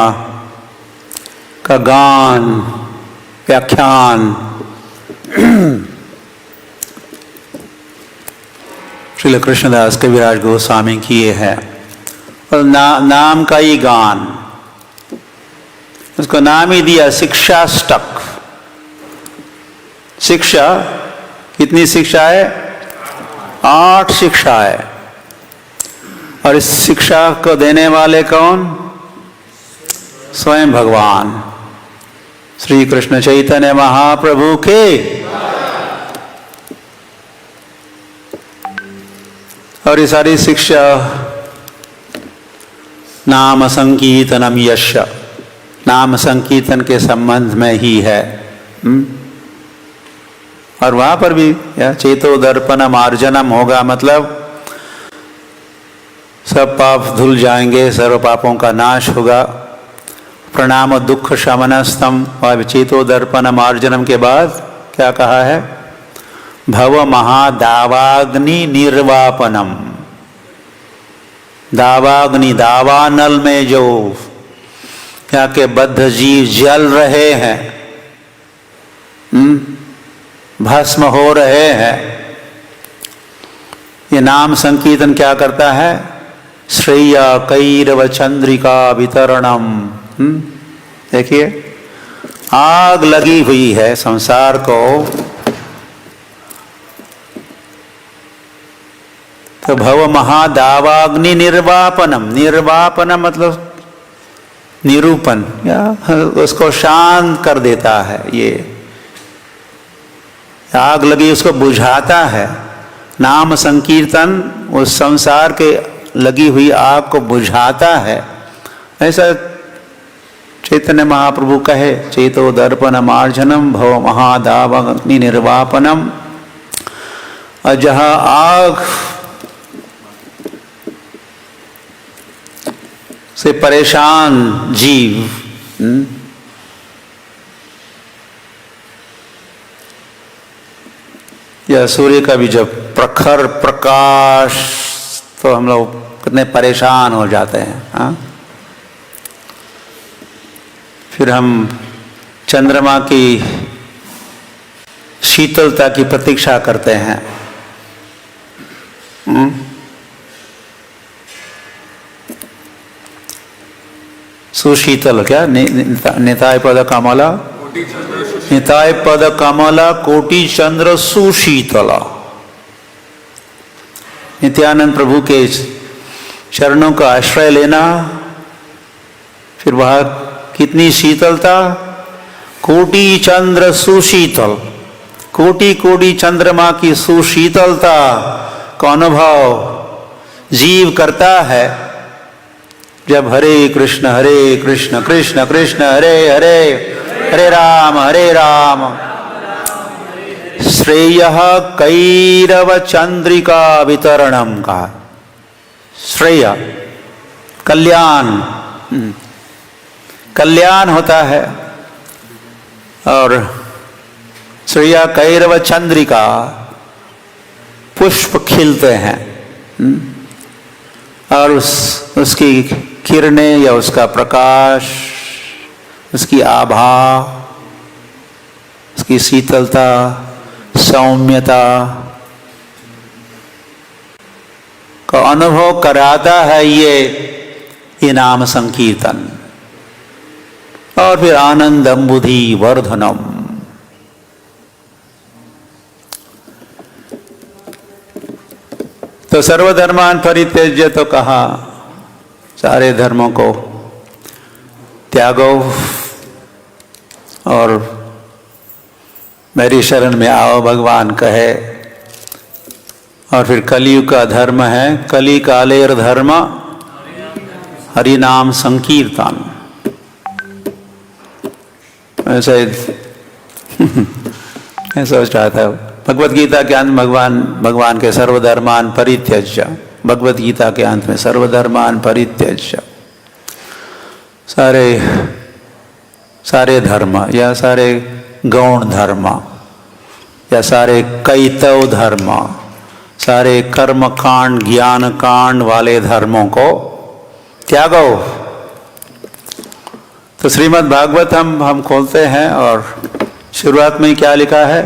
Speaker 1: का गान, व्याख्यान श्रील कृष्णदास कविराज गोस्वामी किए हैं। और नाम का ही गान, उसको नाम ही दिया शिक्षाष्टक। शिक्षा, कितनी शिक्षा है? 8 शिक्षा है। और इस शिक्षा को देने वाले कौन? स्वयं भगवान श्री कृष्ण चैतन्य महाप्रभु के। और ये सारी शिक्षा नाम संकीर्तनम यश, नाम संकीर्तन के संबंध में ही है। और वहां पर भी चेतो दर्पणम मार्जनम होगा, मतलब सब पाप धुल जाएंगे, सर्व पापों का नाश होगा। प्रणाम दुख शमनस्तम, और चेतो दर्पण मार्जनम के बाद क्या कहा है? भव महादावाग्नि निर्वापनम। दावाग्नि, दावानल में जो क्या के बद्ध जीव जल रहे हैं, भस्म हो रहे हैं, ये नाम संकीर्तन क्या करता है? श्रेया कैरव चंद्रिका वितरणम। देखिए आग लगी हुई है संसार को, तो भव महादावाग्नि निर्वापनम। निर्वापनम मतलब निरूपण या उसको शांत कर देता है। ये आग लगी उसको बुझाता है। नाम संकीर्तन उस संसार के लगी हुई आग को बुझाता है। ऐसा चैतन्य महाप्रभु कहे, चेतो दर्पण मार्जनम भव महादाव अग्नि निर्वापनम। और जहाँ आग से परेशान जीव या सूर्य का भी जब प्रखर प्रकाश, तो हम लोग कितने परेशान हो जाते हैं। हाँ, फिर हम चंद्रमा की शीतलता की प्रतीक्षा करते हैं। सुशीतल क्या निताय पद कमला, निताय पद कमला कोटि चंद्र सुशीतला। नित्यानंद प्रभु के चरणों का आश्रय लेना, फिर वह कितनी शीतलता, कोटि चंद्र सुशीतल, कोटि कोटि चंद्रमा की सुशीतलता का अनुभव जीव करता है जब हरे कृष्ण कृष्ण कृष्ण हरे हरे, हरे राम श्रेयः कैरव चंद्रिका वितरणम का। श्रेय कल्याण, कल्याण होता है। और श्रेया कैरव चंद्रिका, पुष्प खिलते हैं और उसकी किरणें या उसका प्रकाश, उसकी आभा, उसकी शीतलता, सौम्यता का अनुभव कराता है ये नाम संकीर्तन। और फिर आनंदम बुद्धि वर्धनम। तो सर्वधर्मान परित्यज्य, तो कहा सारे धर्मों को त्यागो और मेरी शरण में आओ, भगवान कहे। और फिर कलयुग का धर्म है, कली कालेर धर्म हरि नाम संकीर्तन। ऐसा ऐसा चाहता है। भगवत गीता के अंत भगवान के सर्वधर्मान परित्यज्य, भगवत गीता के अंत में सर्वधर्मान परित्यज्य, सारे धर्म या सारे गौण धर्म या सारे कैतव धर्म, सारे कर्म कांड ज्ञान कांड वाले धर्मों को त्यागो। तो श्रीमद् भागवत हम खोलते हैं और शुरुआत में क्या लिखा है,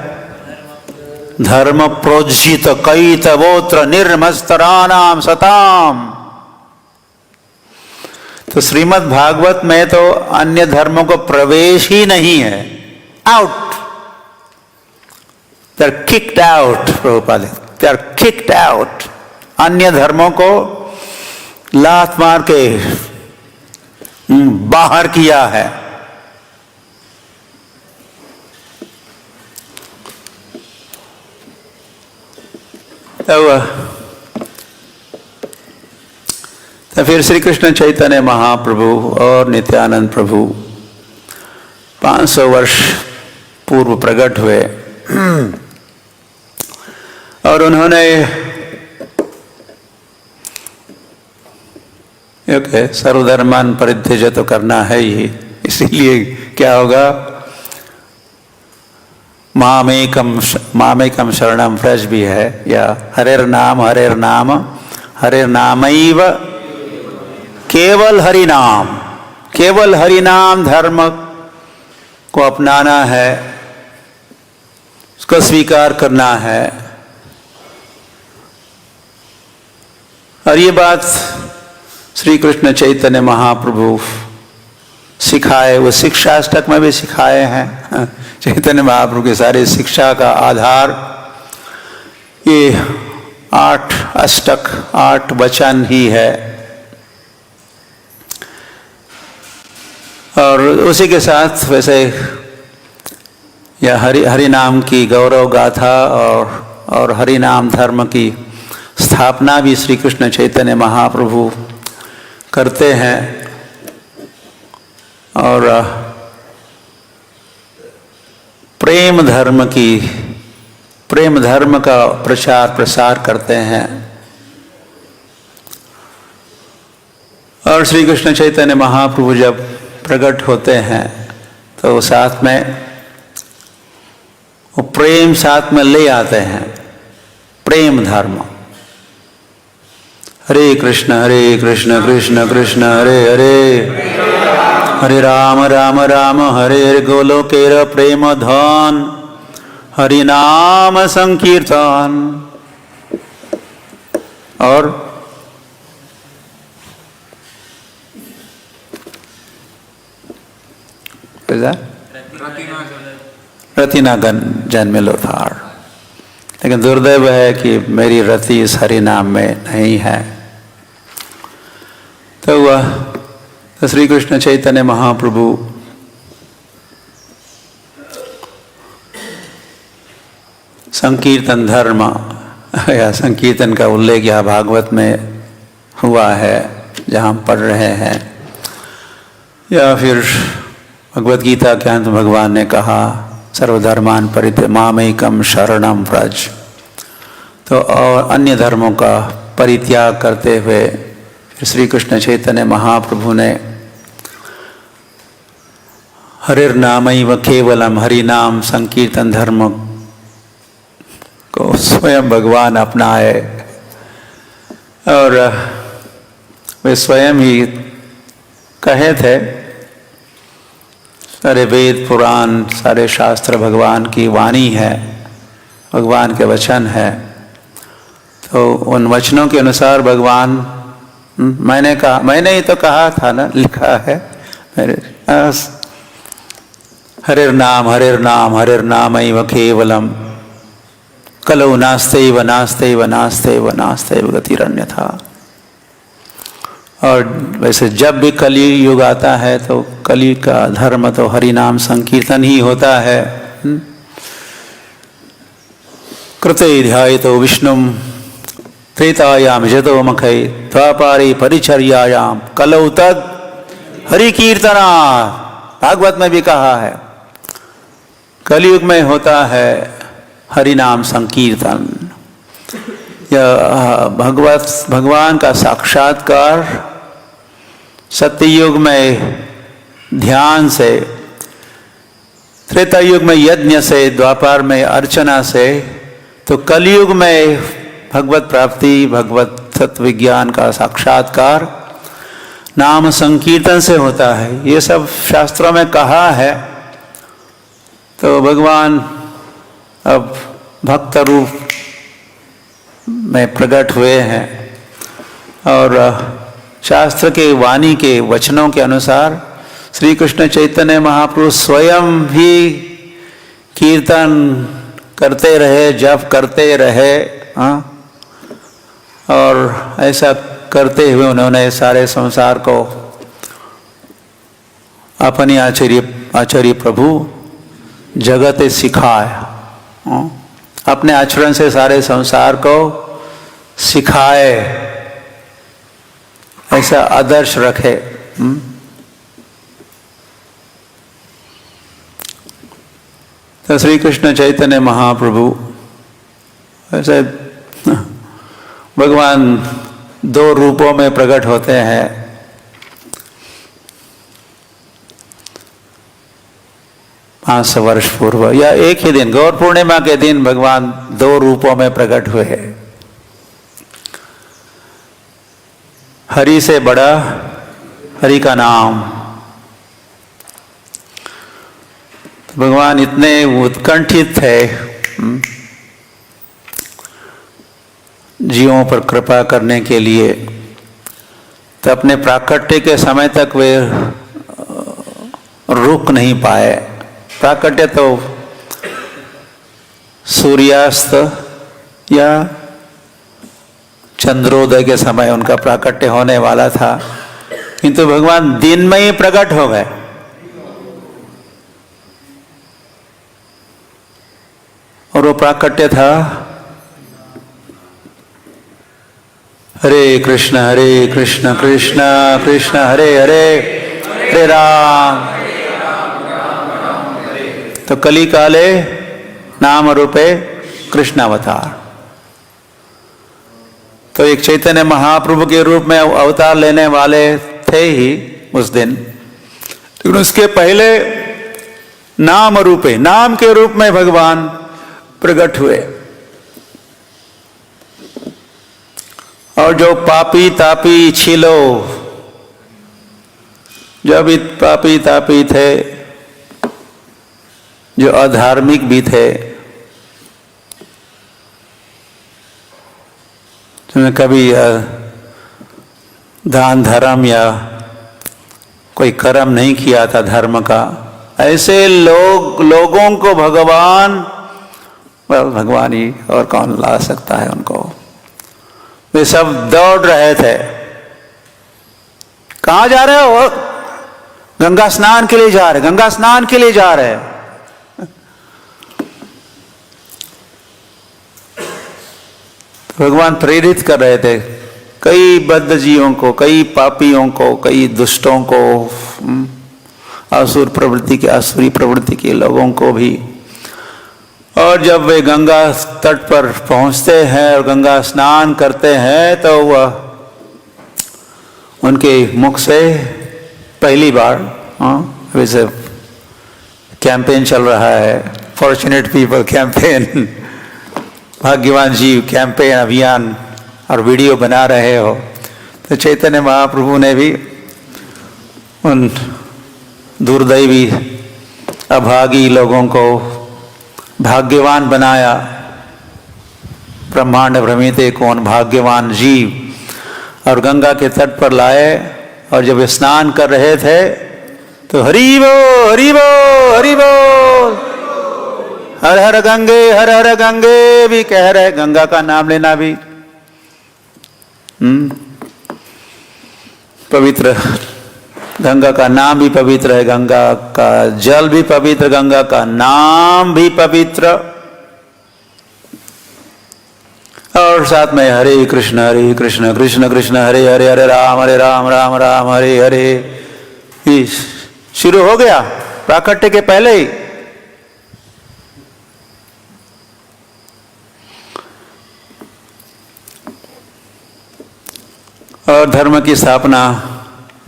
Speaker 1: धर्म प्रोज्झित कैतवोत्र निर्मस्तराणाम सताम। तो श्रीमद् भागवत में तो अन्य धर्मों को प्रवेश ही नहीं है, out, they are kicked out. Prabhupada, they are kicked out. अन्य धर्मों को लात मार के बाहर किया है। तो फिर श्री कृष्ण चैतन्य महाप्रभु और नित्यानंद प्रभु 500 वर्ष पूर्व प्रकट हुए और उन्होंने सर्वधर्मान परित्यज्य तो करना है ही। इसीलिए क्या होगा, मामेकम शरणम व्रज भी है, या हरेर नाम हरेर नामैव केवल हरिनाम, केवल हरिनाम धर्म को अपनाना है, उसको स्वीकार करना है। और ये बात श्री कृष्ण चैतन्य महाप्रभु सिखाए, वो शिक्षाष्टक में भी सिखाए हैं। चैतन्य महाप्रभु के सारे शिक्षा का आधार ये 8 अष्टक, 8 वचन ही है। और उसी के साथ वैसे यह हरि नाम की गौरव गाथा और हरि नाम धर्म की स्थापना भी श्री कृष्ण चैतन्य महाप्रभु करते हैं। और प्रेम धर्म का प्रचार प्रसार करते हैं। और श्री कृष्ण चैतन्य महाप्रभु जब प्रकट होते हैं तो साथ में वो प्रेम साथ में ले आते हैं, प्रेम धर्म। हरे कृष्ण कृष्ण कृष्ण हरे हरे, हरे राम राम हरे हरे। गोलोकेर प्रेम धन हरि नाम संकीर्तन। और रतिनागन जन्मे लोथार। लेकिन दुर्दैव है कि मेरी रति इस हरि नाम में नहीं है। तो वह श्री कृष्ण चैतन्य महाप्रभु संकीर्तन धर्म या संकीर्तन का उल्लेख यहाँ भागवत में हुआ है जहाँ हम पढ़ रहे हैं, या फिर भगवद गीता के अंत भगवान ने कहा सर्वधर्मान परित्य मामेकम शरणम व्रज। तो और अन्य धर्मों का परित्याग करते हुए श्री कृष्ण चैतन्य महाप्रभु ने हरिर्नामैव केवलम हरि नाम संकीर्तन धर्म को स्वयं भगवान अपनाए। और वे स्वयं ही कहे थे, सारे वेद पुराण सारे शास्त्र भगवान की वाणी है, भगवान के वचन है। तो उन वचनों के अनुसार भगवान, मैंने ही तो कहा था ना, लिखा है मेरे हरिर्नाम हरिर्नामैव केवलम कलौ नास्त्यैव नास्त्यैव नास्त्यैव नास्त्यैव गतिरन्यथा। और वैसे जब भी कली युग आता है तो कली का धर्म तो हरि नाम संकीर्तन ही होता है। कृते ध्यायतो विष्णुम त्रेतायाम जतो मखै द्वापारे परिचर्यायाम कलौ तद हरि कीर्तना। भागवत में भी कहा है कलयुग में होता है हरि नाम संकीर्तन। यह भगवान का साक्षात्कार सत्ययुग में ध्यान से, त्रेता युग में यज्ञ से, द्वापर में अर्चना से, तो कलयुग में भगवत प्राप्ति, भगवत तत्व विज्ञान का साक्षात्कार नाम संकीर्तन से होता है। ये सब शास्त्रों में कहा है। तो भगवान अब भक्त रूप में प्रकट हुए हैं और शास्त्र के वाणी के वचनों के अनुसार श्री कृष्ण चैतन्य महाप्रभु स्वयं भी कीर्तन करते रहे, जप करते रहे। और ऐसा करते हुए उन्होंने सारे संसार को अपने आचार्य प्रभु जगत सिखाया। अपने आचरण से सारे संसार को सिखाए, ऐसा आदर्श रखे। तो श्री कृष्ण चैतन्य महाप्रभु ऐसे भगवान दो रूपों में प्रकट होते हैं। 500 वर्ष पूर्व या एक ही दिन गौर पूर्णिमा के दिन भगवान दो रूपों में प्रकट हुए हैं। हरि से बड़ा हरि का नाम। भगवान इतने उत्कंठित थे जीवों पर कृपा करने के लिए, तो अपने प्राकट्य के समय तक वे रुक नहीं पाए। प्राकट्य तो सूर्यास्त या चंद्रोदय के समय उनका प्राकट्य होने वाला था, किंतु भगवान दिन में ही प्रकट हो गए। और वो प्राकट्य था हरे कृष्ण कृष्ण कृष्ण हरे हरे, हरे राम। तो कली काले नाम रूपे कृष्णावतार। तो एक चैतन्य महाप्रभु के रूप में अवतार लेने वाले थे ही उस दिन, लेकिन उसके पहले नाम रूपे, नाम के रूप में भगवान प्रकट हुए। और जो पापी तापी छिलो, जो भी पापी तापी थे, जो अधार्मिक भी थे, जिन्होंने कभी दान धर्म या कोई कर्म नहीं किया था धर्म का, ऐसे लोगों को भगवान ही और कौन ला सकता है उनको। वे सब दौड़ रहे थे। कहाँ जा रहे हो? गंगा स्नान के लिए जा रहे, गंगा स्नान के लिए जा रहे। भगवान प्रेरित कर रहे थे कई बद्ध जीवों को, कई पापियों को, कई दुष्टों को, आसुरी प्रवृत्ति के लोगों को भी। और जब वे गंगा तट पर पहुंचते हैं और गंगा स्नान करते हैं तो वह उनके मुख से पहली बार, वैसे कैंपेन चल रहा है, फॉर्चुनेट पीपल कैंपेन, भाग्यवान जीव कैंपेन अभियान, और वीडियो बना रहे हो। तो चैतन्य महाप्रभु ने भी उन दुर्दैवी अभागी लोगों को भाग्यवान बनाया। ब्रह्मांड भ्रमिते कौन भाग्यवान जीव, और गंगा के तट पर लाए। और जब वे स्नान कर रहे थे तो हरि बोल हरि बोल हरि बोल, हर हर गंगे भी कह रहे। गंगा का नाम लेना भी पवित्र, गंगा का नाम भी पवित्र है, गंगा का जल भी पवित्र, गंगा का नाम भी पवित्र। और साथ में हरे कृष्ण कृष्ण कृष्ण हरे हरे, हरे राम राम राम हरे हरे। शुरू हो गया प्राकट्य के पहले ही। और धर्म की स्थापना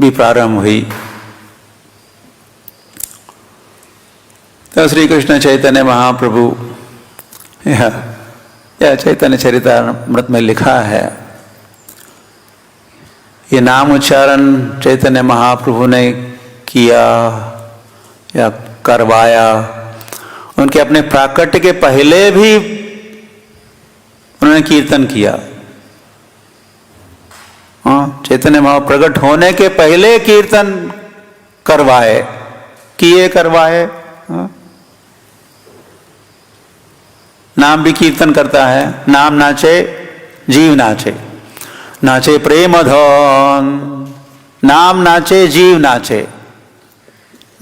Speaker 1: भी प्रारंभ हुई। तो श्री कृष्ण चैतन्य महाप्रभु, यह चैतन्य चरितामृत में लिखा है, ये नाम उच्चारण चैतन्य महाप्रभु ने किया या करवाया। उनके अपने प्राकट्य के पहले भी उन्होंने कीर्तन किया। चैतन्य महाप्रभु प्रकट होने के पहले कीर्तन करवाए। नाम भी कीर्तन करता है। नाम नाचे जीव नाचे, नाचे प्रेम धन। नाम नाचे जीव नाचे,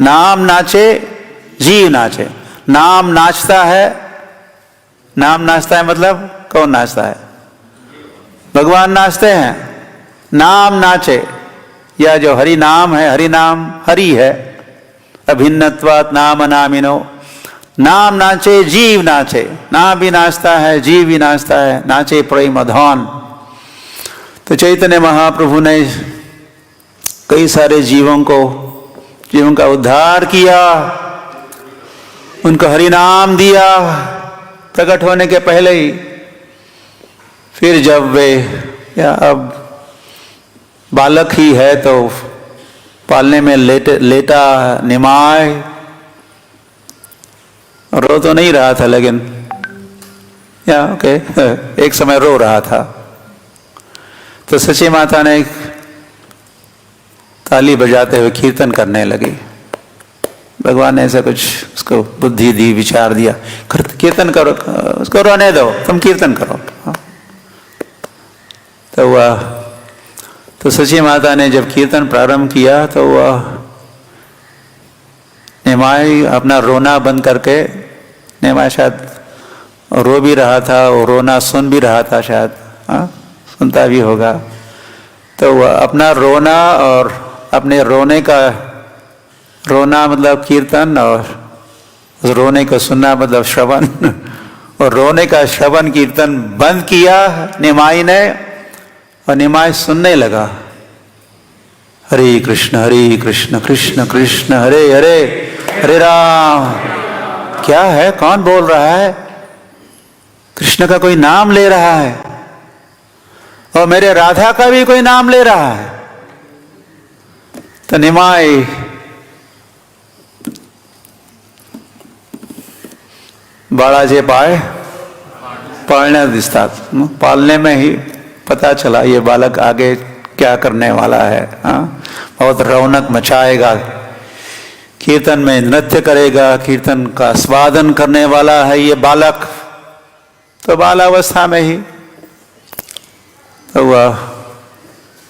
Speaker 1: नाम नाचे जीव नाचे। नाम नाचता है, नाम नाचता है मतलब कौन नाचता है? भगवान नाचते हैं। नाम नाचे, या जो हरि नाम है, हरि नाम हरि है, अभिन्नत्वात् नाम नामिनो। नाम नाचे जीव नाचे, नाम भी नाचता है, जीव भी नाचता है, नाचे प्रेम धन। तो चैतन्य महाप्रभु ने कई सारे जीवों का उद्धार किया, उनको हरि नाम दिया प्रकट होने के पहले ही। फिर जब वे, या अब बालक ही है तो पालने में लेटा निमाय, रो तो नहीं रहा था, लेकिन या ओके एक समय रो रहा था। तो सची माता ने ताली बजाते हुए कीर्तन करने लगी। भगवान ने ऐसा कुछ उसको बुद्धि दी, विचार दिया, कीर्तन करो, उसको रोने दो, तुम कीर्तन करो। तो वह, तो सची माता ने जब कीर्तन प्रारंभ किया तो वह निमाई अपना रोना बंद करके, निमाई शायद और रो भी रहा था और रोना सुन भी रहा था शायद, हाँ सुनता भी होगा। तो वह अपना रोना और अपने रोने का, रोना मतलब कीर्तन और रोने को सुनना मतलब श्रवण, और रोने का श्रवण कीर्तन बंद किया निमाई ने और निमाई सुनने लगा। हरे कृष्ण कृष्ण कृष्ण हरे हरे, हरे राम। क्या है, कौन बोल रहा है? कृष्ण का कोई नाम ले रहा है और मेरे राधा का भी कोई नाम ले रहा है। तो निमाई बाळाजे पाए पालने दिसतात, पालने में ही पता चला ये बालक आगे क्या करने वाला है। हाँ, बहुत रौनक मचाएगा, कीर्तन में नृत्य करेगा, कीर्तन का स्वादन करने वाला है ये बालक। तो बालावस्था में ही तो वह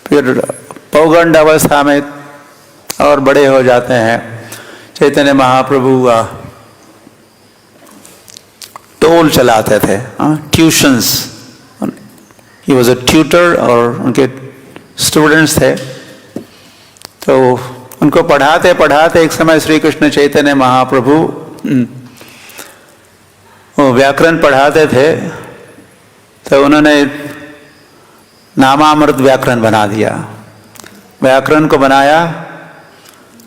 Speaker 1: फिर पौगंड अवस्था में और बड़े हो जाते हैं। चैतन्य महाप्रभु टोल चलाते थे, tuitions, he was a tutor और उनके स्टूडेंट्स थे। तो उनको पढ़ाते पढ़ाते एक समय श्री कृष्ण चैतन्य महाप्रभु वो व्याकरण पढ़ाते थे, तो उन्होंने नामामृत व्याकरण बना दिया। व्याकरण को बनाया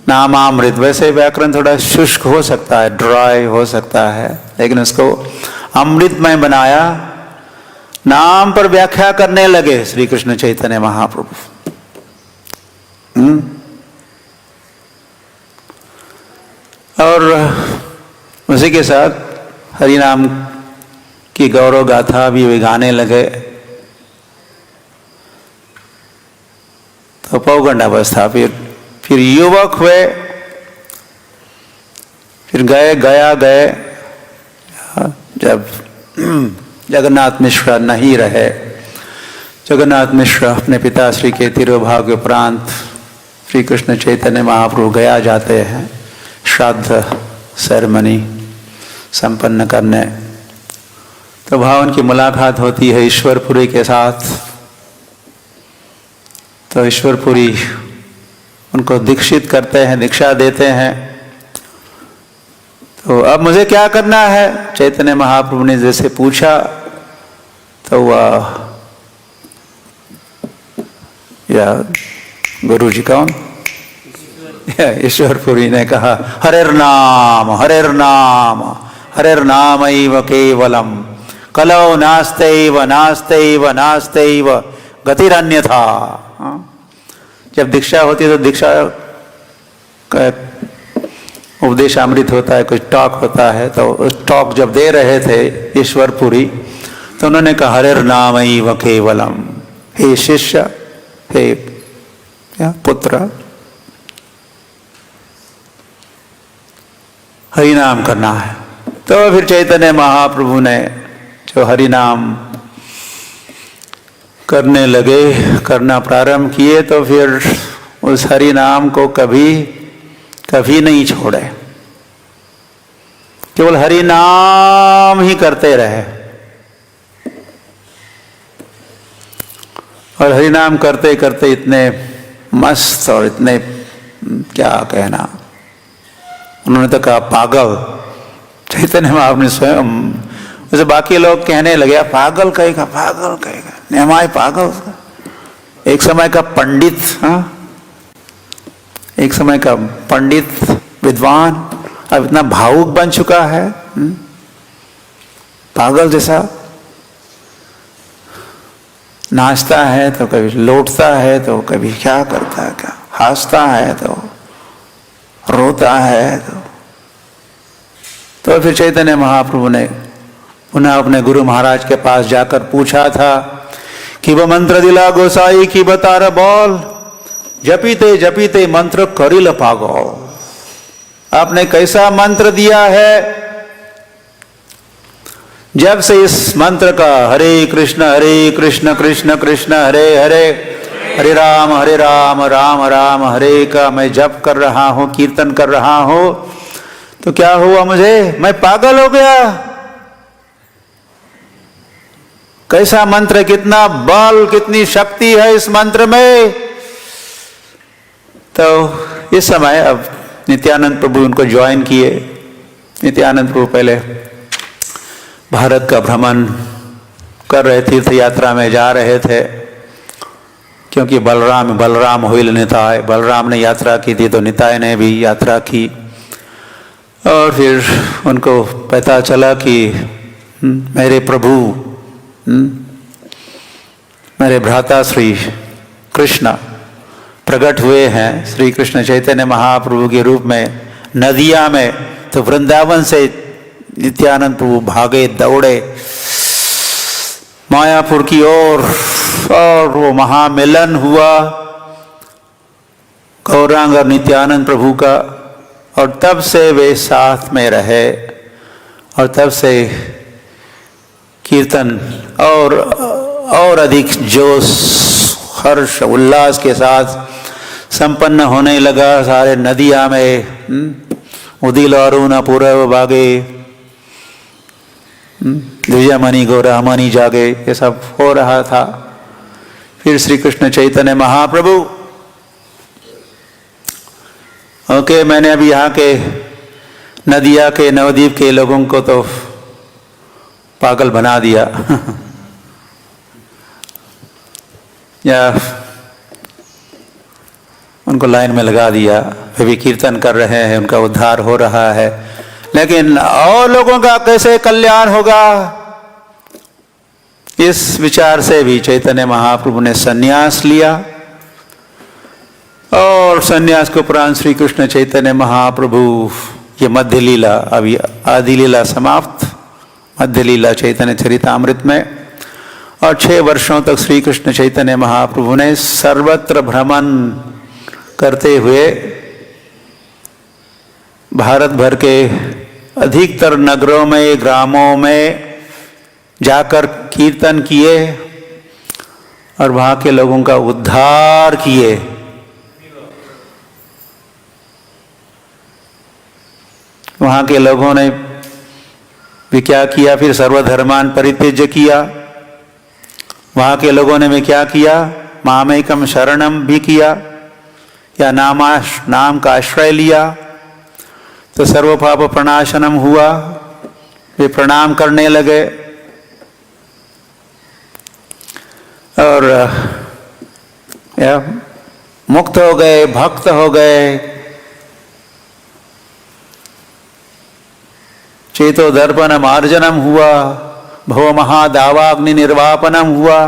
Speaker 1: नामामृत। वैसे व्याकरण थोड़ा शुष्क हो सकता है, ड्राई हो सकता है, लेकिन उसको अमृतमय बनाया। नाम पर व्याख्या करने लगे श्री कृष्ण चैतन्य महाप्रभु। और उसी के साथ हरि नाम की गौरव गाथा भी वे गाने लगे। तो पौगंड अवस्था, फिर युवक हुए, फिर गए जब जगन्नाथ मिश्र नहीं रहे। जगन्नाथ मिश्र अपने पिता श्री के तिरुभाग के उपरांत श्री कृष्ण चैतन्य महाप्रभु गया जाते हैं श्राद्ध सेरेमनी संपन्न करने। तो वहाँ उनकी मुलाकात होती है ईश्वरपुरी के साथ। तो ईश्वरपुरी उनको दीक्षित करते हैं, दीक्षा देते हैं। तो अब मुझे क्या करना है, चैतन्य महाप्रभु ने जैसे पूछा तो वह या गुरु जी कौन, ईश्वरपुरी ने कहा हरेर नाम हरेर्नामैव केवलम कलौ नास्तेव नास्तेव नास्तेव गतिरन्यथा। जब दीक्षा होती है तो दीक्षा का उपदेश अमृत होता है, कुछ टॉक होता है। तो उस टॉक जब दे रहे थे ईश्वरपुरी, तो उन्होंने कहा हरेर्नामैव केवलम, हे शिष्य, हे पुत्र, हरि नाम करना है। तो फिर चैतन्य महाप्रभु ने जो हरि नाम करने लगे, करना प्रारंभ किए, तो फिर उस हरि नाम को कभी नहीं छोड़े, केवल हरि नाम ही करते रहे। और हरि नाम करते करते इतने मस्त और इतने क्या कहना, उन्होंने तो कहा पागल। चैतन्य महाप्रभु ने स्वयं, वैसे बाकी लोग कहने लगे पागल कहेगा, पागल कहेगा, निमाई पागल। एक समय का पंडित, एक समय का पंडित विद्वान अब इतना भावुक बन चुका है, पागल जैसा नाचता है तो कभी लौटता है तो कभी क्या करता है, क्या हंसता है तो रोता है। तो फिर चैतन्य महाप्रभु ने पुनः अपने गुरु महाराज के पास जाकर पूछा था कि वह मंत्र दिला गोसाई की बता बोल, जपीते जपीते मंत्र करिल पागल। आपने कैसा मंत्र दिया है? जब से इस मंत्र का हरे कृष्ण कृष्ण कृष्ण हरे हरे, हरे राम राम राम हरे का मैं जप कर रहा हूं, कीर्तन कर रहा हूं, तो क्या हुआ मुझे? मैं पागल हो गया। कैसा मंत्र, कितना बल, कितनी शक्ति है इस मंत्र में। तो इस समय अब नित्यानंद प्रभु उनको ज्वाइन किए। नित्यानंद प्रभु पहले भारत का भ्रमण कर रहे, तीर्थ यात्रा में जा रहे थे, क्योंकि बलराम हुई निताय, बलराम ने यात्रा की थी तो निताय ने भी यात्रा की। और फिर उनको पता चला कि मेरे प्रभु, मेरे भ्राता श्री कृष्ण प्रकट हुए हैं, श्री कृष्ण चैतन्य महाप्रभु के रूप में नदिया में। तो वृंदावन से नित्यानंद प्रभु भागे, दौड़े मायापुर की ओर, और वो महामिलन हुआ गौरांग और नित्यानंद प्रभु का। और तब से वे साथ में रहे, और तब से कीर्तन और अधिक जोश, हर्ष, उल्लास के साथ संपन्न होने लगा। सारे नदिया में उदिल अरुण पूरब भागे, द्विजमणि गौरमणि जागे, ये सब हो रहा था। फिर श्री कृष्ण चैतन्य महाप्रभु, ओके, मैंने अभी यहाँ के नदिया के, नवद्वीप के लोगों को तो पागल बना दिया या उनको लाइन में लगा दिया, वे भी कीर्तन कर रहे हैं, उनका उद्धार हो रहा है, लेकिन और लोगों का कैसे कल्याण होगा, इस विचार से भी चैतन्य महाप्रभु ने संन्यास लिया। और संन्यास के उपरांत श्री कृष्ण चैतन्य महाप्रभु, ये मध्य लीला, अभी आदि लीला समाप्त, मध्य लीला चैतन्य चरितामृत में। और 6 वर्षों तक श्री कृष्ण चैतन्य महाप्रभु ने सर्वत्र भ्रमण करते हुए भारत भर के अधिकतर नगरों में, ग्रामों में जाकर कीर्तन किए और वहाँ के लोगों का उद्धार किए। वहाँ के लोगों ने भी क्या किया, फिर सर्वधर्मान परित्यज्य किया। वहाँ के लोगों ने भी क्या किया, मामेकम शरणम भी किया, या नाम का आश्रय लिया। तो सर्व पाप प्रणाशनम हुआ, वे प्रणाम करने लगे और मुक्त हो गए, भक्त हो गए। चेतो दर्पण मार्जनम हुआ, भव महादावाग्नि निर्वापनम हुआ,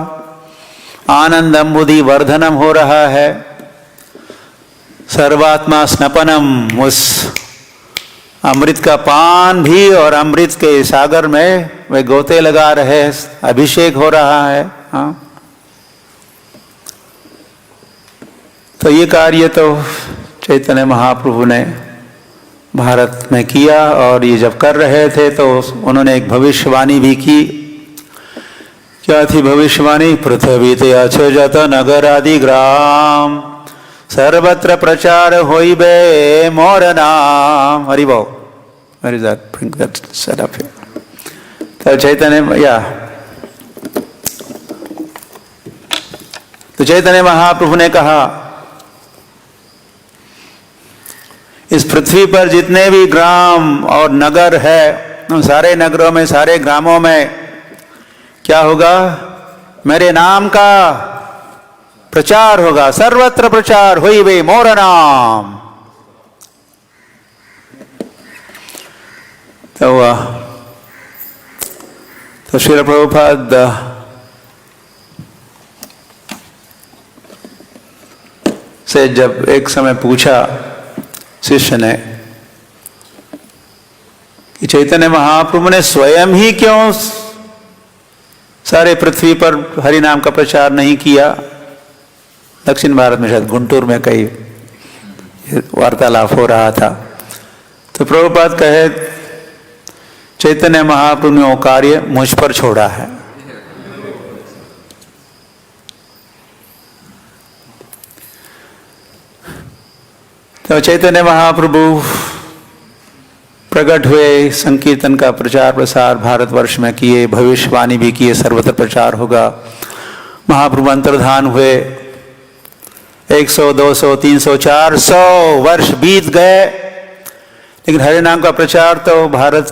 Speaker 1: आनंदम बुद्धि वर्धनम हो रहा है, सर्वात्मा स्नपनम, उस अमृत का पान भी, और अमृत के सागर में वे गोते लगा रहे, अभिषेक हो रहा है। हाँ, तो ये कार्य तो चैतन्य महाप्रभु ने भारत में किया। और ये जब कर रहे थे तो उन्होंने एक भविष्यवाणी भी की। क्या थी भविष्यवाणी? पृथ्वी ते अछजत नगर आदि ग्राम, सर्वत्र प्रचार होइबे मोर नाम। हरि बोल। Where is that? Bring that set up here. तो चैतन्य महाप्रभु ने कहा, इस पृथ्वी पर जितने भी ग्राम और नगर है, उन सारे नगरों में, सारे ग्रामों में क्या होगा? मेरे नाम का प्रचार होगा, सर्वत्र प्रचार होइबे मोर नाम। तो श्रील प्रभुपाद से जब एक समय पूछा शिष्य ने कि चैतन्य महाप्रभु ने स्वयं ही क्यों सारे पृथ्वी पर हरि नाम का प्रचार नहीं किया? दक्षिण भारत में शायद गुंटूर में कई वार्तालाप हो रहा था। तो प्रभुपाद कहे, चैतन्य महाप्रभु ने वो कार्य मुझ पर छोड़ा है। तो चैतन्य महाप्रभु प्रकट हुए, संकीर्तन का प्रचार प्रसार भारतवर्ष में किए, भविष्यवाणी भी किए सर्वत्र प्रचार होगा। महाप्रभु अंतर्धान हुए, 100, 200, 300, 400 वर्ष बीत गए, लेकिन हरि नाम का प्रचार तो भारत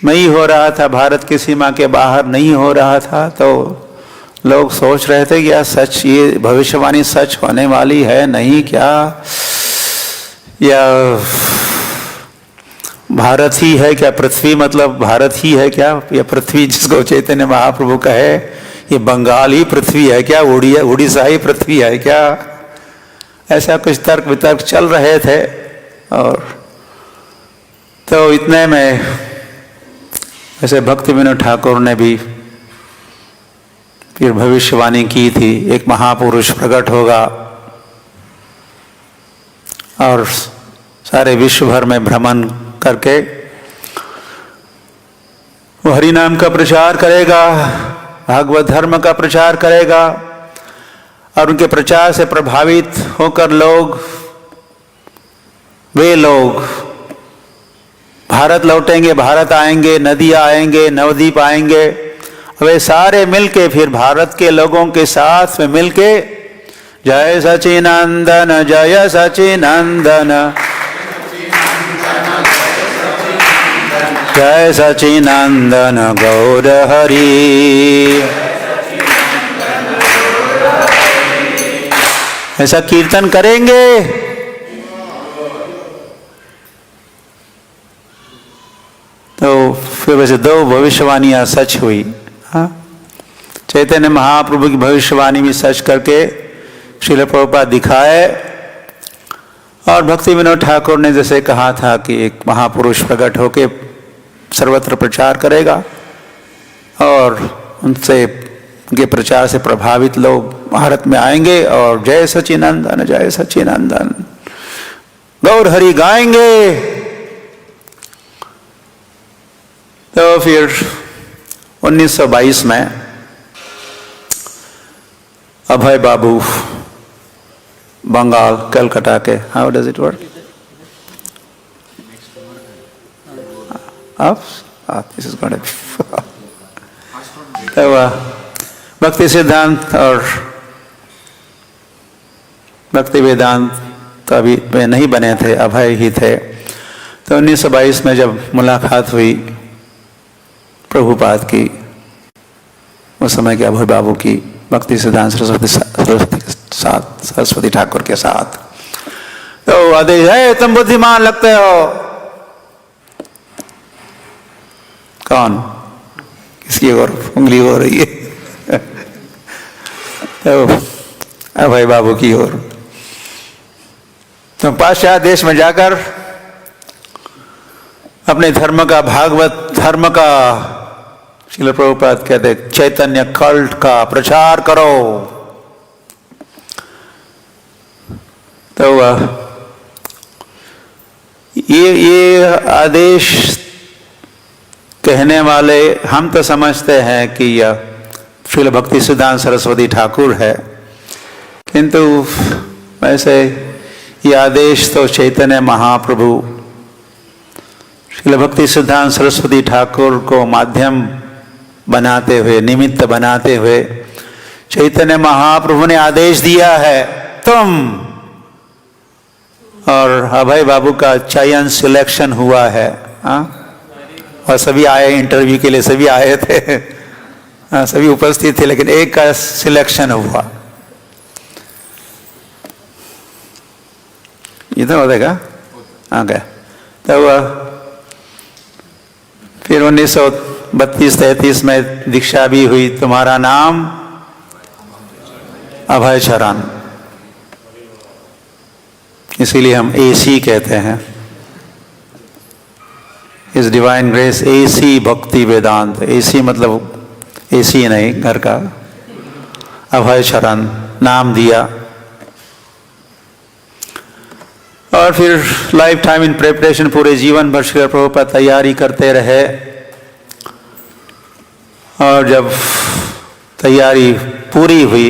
Speaker 1: में ही हो रहा था, भारत की सीमा के बाहर नहीं हो रहा था। तो लोग सोच रहे थे क्या सच, ये भविष्यवाणी सच होने वाली है नहीं क्या, या भारत ही है क्या, पृथ्वी मतलब भारत ही है क्या, या पृथ्वी जिसको चैतन्य महाप्रभु कहे ये बंगाल ही पृथ्वी है क्या, उड़ीसा ही पृथ्वी है क्या, ऐसा कुछ तर्क वितर्क चल रहे थे। और तो इतने में ऐसे भक्ति विनोद ठाकुर ने भी फिर भविष्यवाणी की थी, एक महापुरुष प्रकट होगा और सारे विश्व भर में भ्रमण करके वो हरि नाम का प्रचार करेगा, भागवत धर्म का प्रचार करेगा, और उनके प्रचार से प्रभावित होकर वे लोग भारत लौटेंगे, भारत आएंगे, नदियाँ आएंगे, नवद्वीप आएंगे, वे सारे मिलके फिर भारत के लोगों के साथ में मिलके जय सचिनंदन जय सचिनंदन जय सचिनंदन गौर हरि, ऐसा कीर्तन करेंगे। तो फिर वैसे 2 भविष्यवाणियां सच हुई। हाँ, चैतन्य महाप्रभु की भविष्यवाणी भी सच करके श्रील प्रभुपाद दिखाए, और भक्ति विनोद ठाकुर ने जैसे कहा था कि एक महापुरुष प्रकट होके सर्वत्र प्रचार करेगा और उनसे उनके प्रचार से प्रभावित लोग भारत में आएंगे और जय सचिनंदन गौर हरि गाएंगे। तो फिर 1922 में अभय बाबू बंगाल कलकत्ता के, how does it work this is going तो भक्ति सिद्धांत और भक्ति वेदांत तो अभी नहीं बने थे, अभय ही थे। तो 1922 में जब मुलाकात हुई प्रभुपाद की, उस समय के अभय बाबू की भक्ति सिद्धांत सरस्वती ठाकुर के साथ, तो आदेश है तुम बुद्धिमान लगते हो। कौन, किसकी ओर उंगली हो रही है? तो अभय बाबू की ओर। तो पाश्चात्य देश में जाकर अपने धर्म का, भागवत धर्म का, श्रील प्रभुपाद कहते चैतन्य कल्ट का प्रचार करो। तो ये आदेश कहने वाले हम तो समझते हैं कि यह श्रील भक्ति सिद्धांत सरस्वती ठाकुर है, किंतु वैसे ये आदेश तो चैतन्य महाप्रभु श्रील भक्ति सिद्धांत सरस्वती ठाकुर को माध्यम बनाते हुए, निमित्त बनाते हुए चैतन्य महाप्रभु ने आदेश दिया है तुम, और अभय बाबू का चयन सिलेक्शन हुआ है। और सभी आए इंटरव्यू के लिए, सभी आए थे, सभी उपस्थित थे, लेकिन एक का सिलेक्शन हुआ। इधर हो देगा आ गया। तो फिर 1932-33 में दीक्षा भी हुई। तुम्हारा नाम अभय चरण, इसीलिए हम AC कहते हैं, इस डिवाइन ग्रेस AC भक्ति वेदांत। AC मतलब AC नहीं घर का, अभय चरण नाम दिया। और फिर लाइफ टाइम इन प्रिपरेशन, पूरे जीवन भर श्री प्रभुपाद तैयारी करते रहे। और जब तैयारी पूरी हुई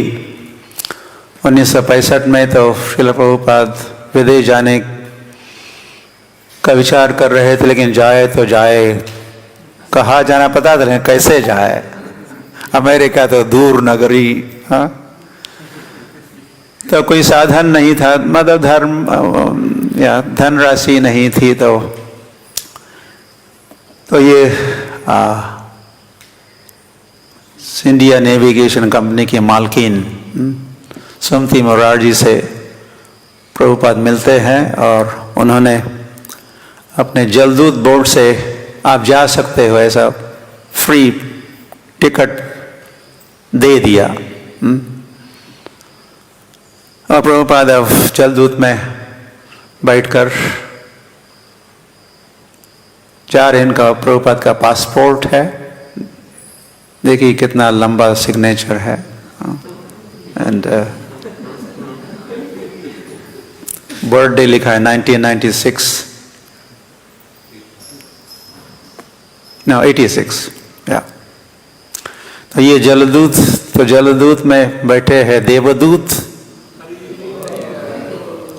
Speaker 1: 1965 में, तो श्रील प्रभुपाद विदेश जाने का विचार कर रहे थे, लेकिन जाए तो जाए, कहाँ जाना पता था लेकिन कैसे जाए। अमेरिका तो दूर नगरी, हाँ, तो कोई साधन नहीं था, मतलब धर्म या धनराशि नहीं थी, तो ये इंडिया नेविगेशन कंपनी की मालकिन सुमति मोरारजी से प्रभुपाद मिलते हैं और उन्होंने अपने जलदूत बोर्ड से आप जा सकते हो ऐसा फ्री टिकट दे दिया। और प्रभुपाद अब जलदूत में बैठकर जा रहे। इनका प्रभुपाद का पासपोर्ट है, देखिए कितना लंबा सिग्नेचर है। एंड बर्थडे लिखा है 1996, नो 86, या। तो ये जलदूत, तो जलदूत में बैठे हैं देवदूत,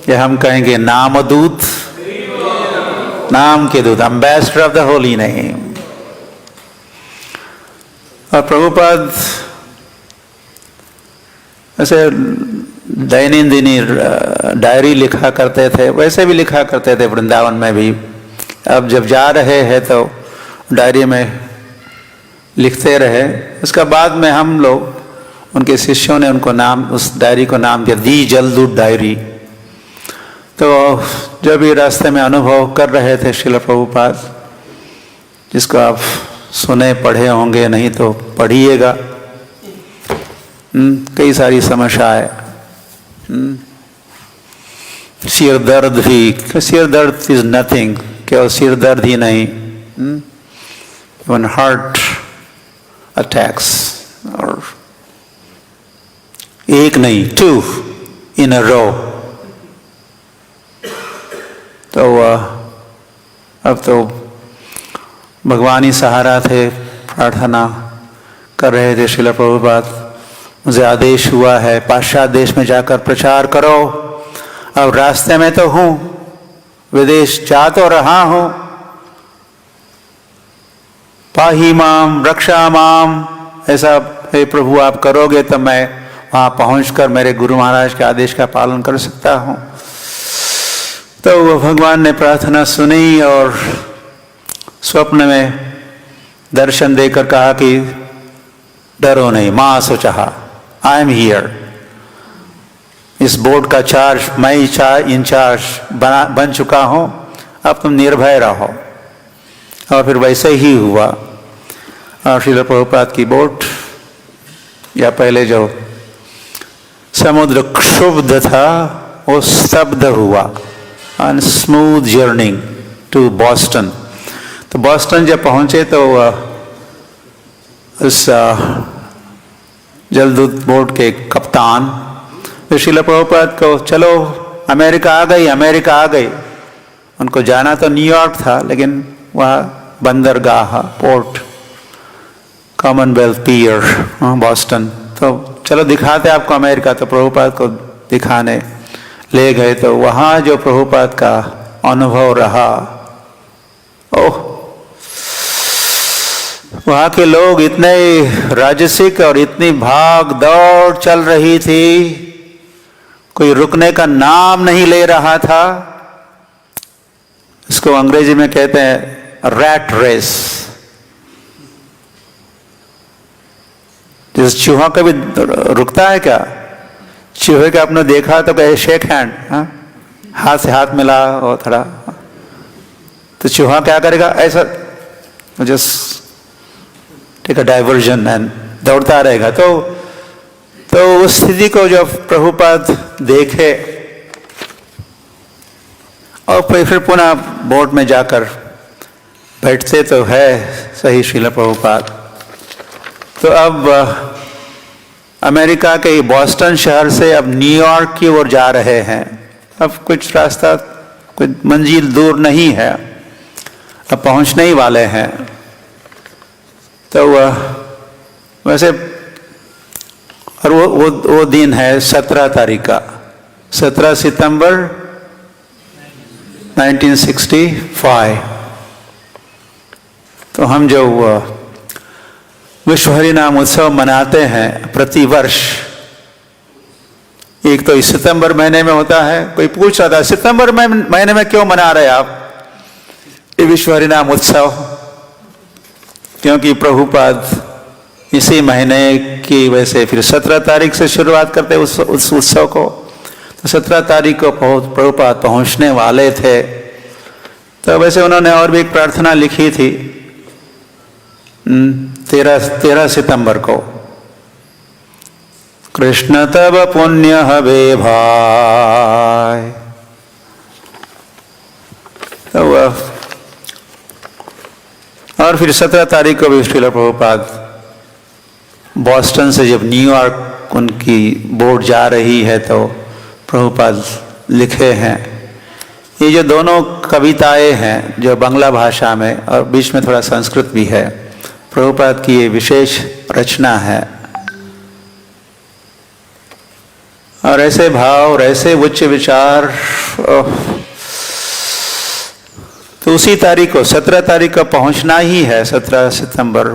Speaker 1: या हम कहेंगे नामदूत, नाम के दूत, ambassador of the holy name. और प्रभुपाद ऐसे दैनंदिनी डायरी लिखा करते थे, वैसे भी लिखा करते थे वृंदावन में भी। अब जब जा रहे हैं तो डायरी में लिखते रहे। उसका बाद में हम लोग, उनके शिष्यों ने उनको नाम, उस डायरी को नाम दिया दी जलदूत डायरी। तो जब ये रास्ते में अनुभव कर रहे थे श्रील प्रभुपाद, जिसको आप सुने पढ़े होंगे, नहीं तो पढ़िएगा, कई सारी समस्याएं, सिर दर्द भी, सिर दर्द इज नथिंग, केवल सिर दर्द ही नहीं, इवन हार्ट अटैक्स, और एक नहीं 2 इन अ रो। तो अब तो भगवान ही सहारा थे, प्रार्थना कर रहे थे श्रील प्रभुपाद, मुझे आदेश हुआ है पाश्चात्य देश में जाकर प्रचार करो। अब रास्ते में तो हूँ, विदेश जा तो रहा हूँ, पाही माम रक्षा माम, ऐसा हे प्रभु आप करोगे तो मैं वहाँ पहुँचकर मेरे गुरु महाराज के आदेश का पालन कर सकता हूँ। तो वो भगवान ने प्रार्थना सुनी और स्वप्न में दर्शन देकर कहा कि डरो नहीं, माँ सोचा, आई एम हियर, इस बोर्ड का चार्ज मैं ही इंचार्ज बन चुका हूँ, अब तुम निर्भय रहो। और फिर वैसे ही हुआ। और श्रील प्रभुपाद की बोट, या पहले जो समुद्र क्षुब्ध था वो स्तब्ध हुआ, on smooth journey to Boston। तो बॉस्टन जब पहुंचे तो उस जलदूत बोर्ड के कप्तान श्रील प्रभुपाद को, चलो अमेरिका आ गई, अमेरिका आ गई। उनको जाना तो न्यूयॉर्क था, लेकिन वहाँ बंदरगाह, पोर्ट, कॉमनवेल्थ पियर, बॉस्टन, तो चलो दिखाते आपको अमेरिका। तो प्रभुपाद को दिखाने ले गए। तो वहाँ जो प्रभुपाद का अनुभव रहा, ओह, वहाँ के लोग इतने राजसिक और इतनी भाग दौड़ चल रही थी, कोई रुकने का नाम नहीं ले रहा था। इसको अंग्रेजी में कहते हैं रैट रेस। जिस चूहा कभी रुकता है क्या? चूहे का आपने देखा तो कहे शेक हैंड, हाथ से हाथ मिला और थोड़ा, तो चूहा क्या करेगा? ऐसा just take a diversion and दौड़ता रहेगा। तो उस स्थिति को जब प्रभुपाद देखे और फिर पुनः बोट में जाकर बैठते तो है सही श्रील प्रभुपाद। तो अब अमेरिका के बॉस्टन शहर से अब न्यूयॉर्क की ओर जा रहे हैं। अब कुछ रास्ता, कुछ मंजिल दूर नहीं है, अब पहुंचने ही वाले हैं। तो वैसे, और वो दिन है 17 तारीख का, 17 सितंबर 1965। तो हम जो विश्व हरिनाम उत्सव मनाते हैं प्रतिवर्ष, एक तो इस सितंबर महीने में होता है। कोई पूछ रहा था सितंबर महीने में क्यों मना रहे आप ये विश्व हरिनाम उत्सव? क्योंकि प्रभुपाद इसी महीने की वैसे फिर 17 तारीख से शुरुआत करते उस उत्सव को। तो 17 तारीख को प्रभुपाद पहुंचने वाले थे। तो वैसे उन्होंने और भी एक प्रार्थना लिखी थी 13 सितंबर को, कृष्ण तब पुण्य हवे भाई। तो और फिर 17 तारीख को भी श्रील प्रभुपाद बॉस्टन से जब न्यूयॉर्क उनकी बोट जा रही है तो प्रभुपाद लिखे हैं। ये जो दोनों कविताएं हैं जो बांग्ला भाषा में और बीच में थोड़ा संस्कृत भी है, प्रभुपाद की ये विशेष रचना है। और ऐसे भाव और ऐसे उच्च विचार। तो उसी तारीख को 17 तारीख को पहुंचना ही है, 17 सितंबर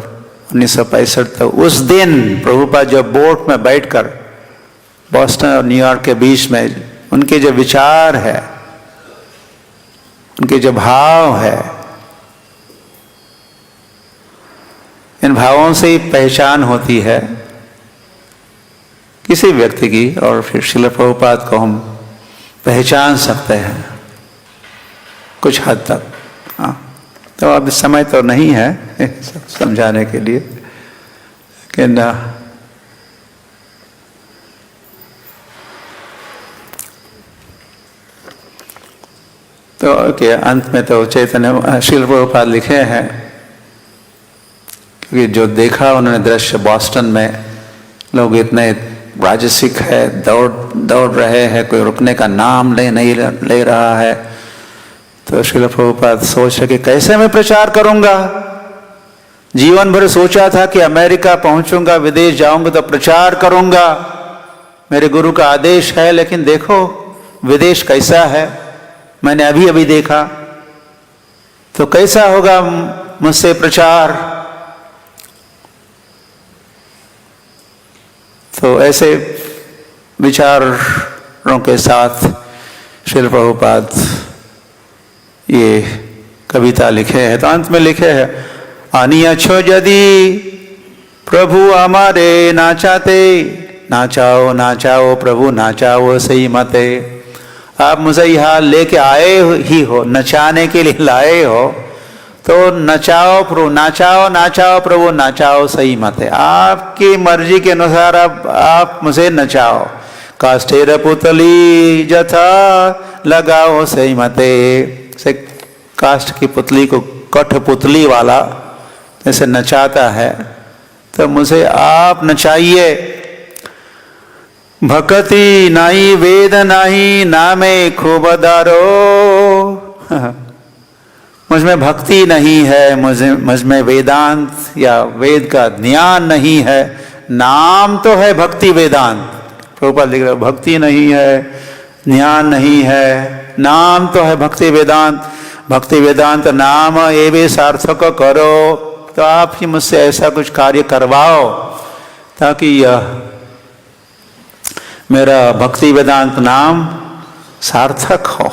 Speaker 1: 1965। तो उस दिन प्रभुपाद जब बोट में बैठकर बॉस्टन और न्यूयॉर्क के बीच में उनके जो विचार है, उनके जो भाव है, इन भावों से ही पहचान होती है किसी व्यक्ति की। और फिर श्रील प्रभुपाद को हम पहचान सकते हैं कुछ हद तक। हाँ, तो अब समय तो नहीं है समझाने के लिए, लेकिन तो के अंत में तो चैतन्य श्रील प्रभुपाद लिखे हैं, क्योंकि जो देखा उन्होंने दृश्य बॉस्टन में, लोग इतने राजसिक है, दौड़ रहे हैं, कोई रुकने का नाम नहीं ले रहा है। तो श्रील प्रभुपाद सोच रहे कि कैसे मैं प्रचार करूंगा। जीवन भर सोचा था कि अमेरिका पहुंचूंगा, विदेश जाऊंगा तो प्रचार करूंगा, मेरे गुरु का आदेश है। लेकिन देखो विदेश कैसा है, मैंने अभी अभी देखा। तो कैसा होगा मुझसे प्रचार? तो ऐसे विचारों के साथ श्रील प्रभुपाद ये कविता लिखे हैं। तो अंत में लिखे हैं, अनियछो यदि प्रभु हमारे नाचाते, नाचाओ नाचाओ प्रभु नाचाओ सही मते। आप मुझे यहाँ लेके आए ही हो, नचाने के लिए लाए हो, तो नचाओ प्रभु, नाचाओ नाचाओ प्रभु नाचाओ सही मते। आपकी मर्जी के अनुसार आप मुझे नचाओ। काष्ठेर पुतली जथा लगाओ सही मते। से काष्ठ की पुतली को कठपुतली वाला जैसे नचाता है, तो मुझे आप नचाइए। भक्ति नहीं वेद नहीं नामे खूब दारो। मुझ में भक्ति नहीं है, मुझ में वेदांत या वेद का ज्ञान नहीं है। नाम तो है भक्ति वेदांत, प्रभुपाद लिख रहे, भक्ति नहीं है, ज्ञान नहीं है, नाम तो है भक्ति वेदांत। भक्ति वेदांत नाम एवे सार्थक करो। तो आप ही मुझसे ऐसा कुछ कार्य करवाओ ताकि यह मेरा भक्ति वेदांत नाम सार्थक हो।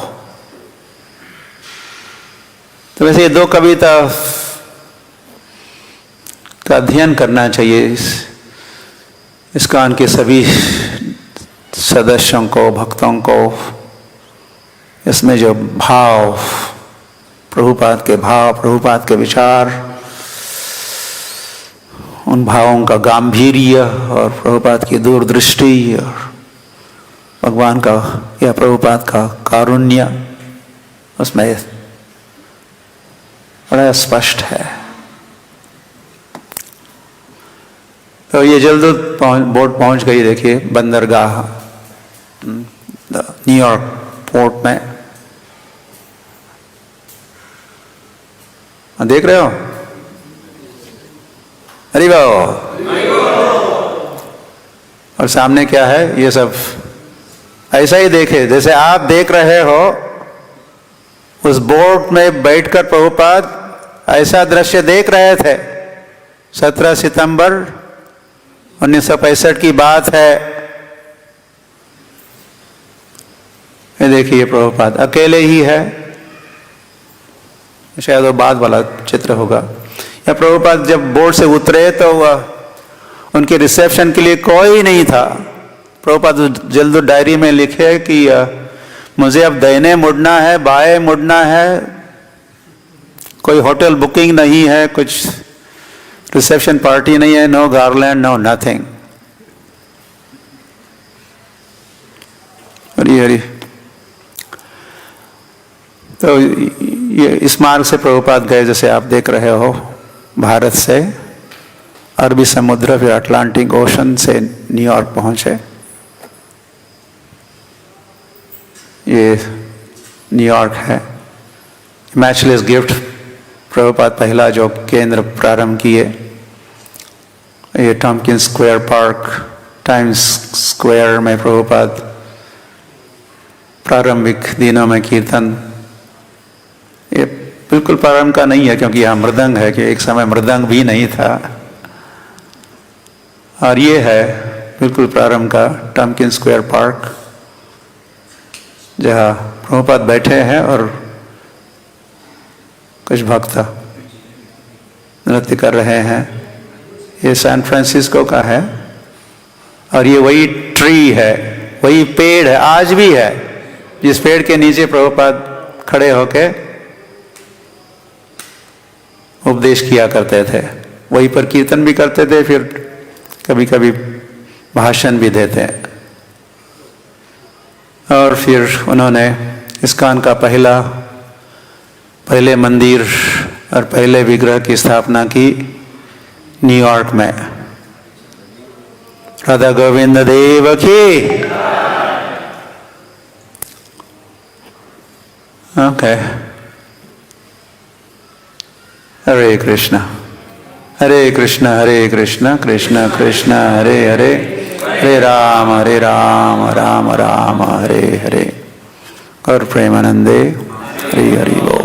Speaker 1: तो वैसे ये दो कविता का अध्ययन करना चाहिए इस कान के सभी सदस्यों को, भक्तों को। इसमें जो भाव, प्रभुपाद के भाव, प्रभुपाद के विचार, उन भावों का गांभीर्य और प्रभुपाद की दूरदृष्टि और भगवान का या प्रभुपाद का कारुण्य उसमें बड़ा स्पष्ट है। तो ये जल्द बोट पहुंच गई, देखिए बंदरगाह न्यूयॉर्क पोर्ट में। देख रहे हो? अरे वाह! और सामने क्या है? ये सब ऐसा ही देखे जैसे आप देख रहे हो, उस बोट में बैठकर प्रभुपाद ऐसा दृश्य देख रहे थे। 17 सितंबर 1965 की बात है। ये देखिए प्रभुपाद अकेले ही है, शायद वो बाद वाला चित्र होगा। या प्रभुपाद जब बोट से उतरे तो उनके रिसेप्शन के लिए कोई नहीं था। प्रभुपाद जल्द डायरी में लिखे कि मुझे अब दाहिने मुड़ना है, बाएं मुड़ना है, कोई होटल बुकिंग नहीं है, कुछ रिसेप्शन पार्टी नहीं है, no garland, no nothing. Hari Hari. तो ये इस मार्ग से प्रभुपाद गए, जैसे आप देख रहे हो, भारत से अरबी समुद्र, फिर अटलांटिक ओशन से न्यूयॉर्क पहुंचे। ये न्यूयॉर्क है। मैचलेस गिफ्ट प्रभुपाद पहला जो केंद्र प्रारंभ किए, ये टॉम्किंस स्क्वायर पार्क, टाइम्स स्क्वायर में प्रभुपाद प्रारंभिक दिनों में कीर्तन, ये बिल्कुल प्रारंभ का नहीं है क्योंकि यहाँ मृदंग है, कि एक समय मृदंग भी नहीं था। और ये है बिल्कुल प्रारंभ का टॉम्किंस स्क्वायर पार्क, जहाँ प्रभुपाद बैठे हैं और कुछ भक्त नृत्य कर रहे हैं। ये सैन फ्रांसिस्को का है और ये वही ट्री है, वही पेड़ है, आज भी है, जिस पेड़ के नीचे प्रभुपाद खड़े होके उपदेश किया करते थे। वहीं पर कीर्तन भी करते थे, फिर कभी कभी भाषण भी देते हैं। और फिर उन्होंने इस्कॉन का पहले मंदिर और पहले विग्रह की स्थापना की न्यूयॉर्क में। राधा गोविंद देव की। ओके, हरे कृष्णा हरे कृष्णा कृष्ण कृष्ण हरे हरे, हरे राम राम राम हरे हरे। और प्रेमानंदे हरि हरि बोल।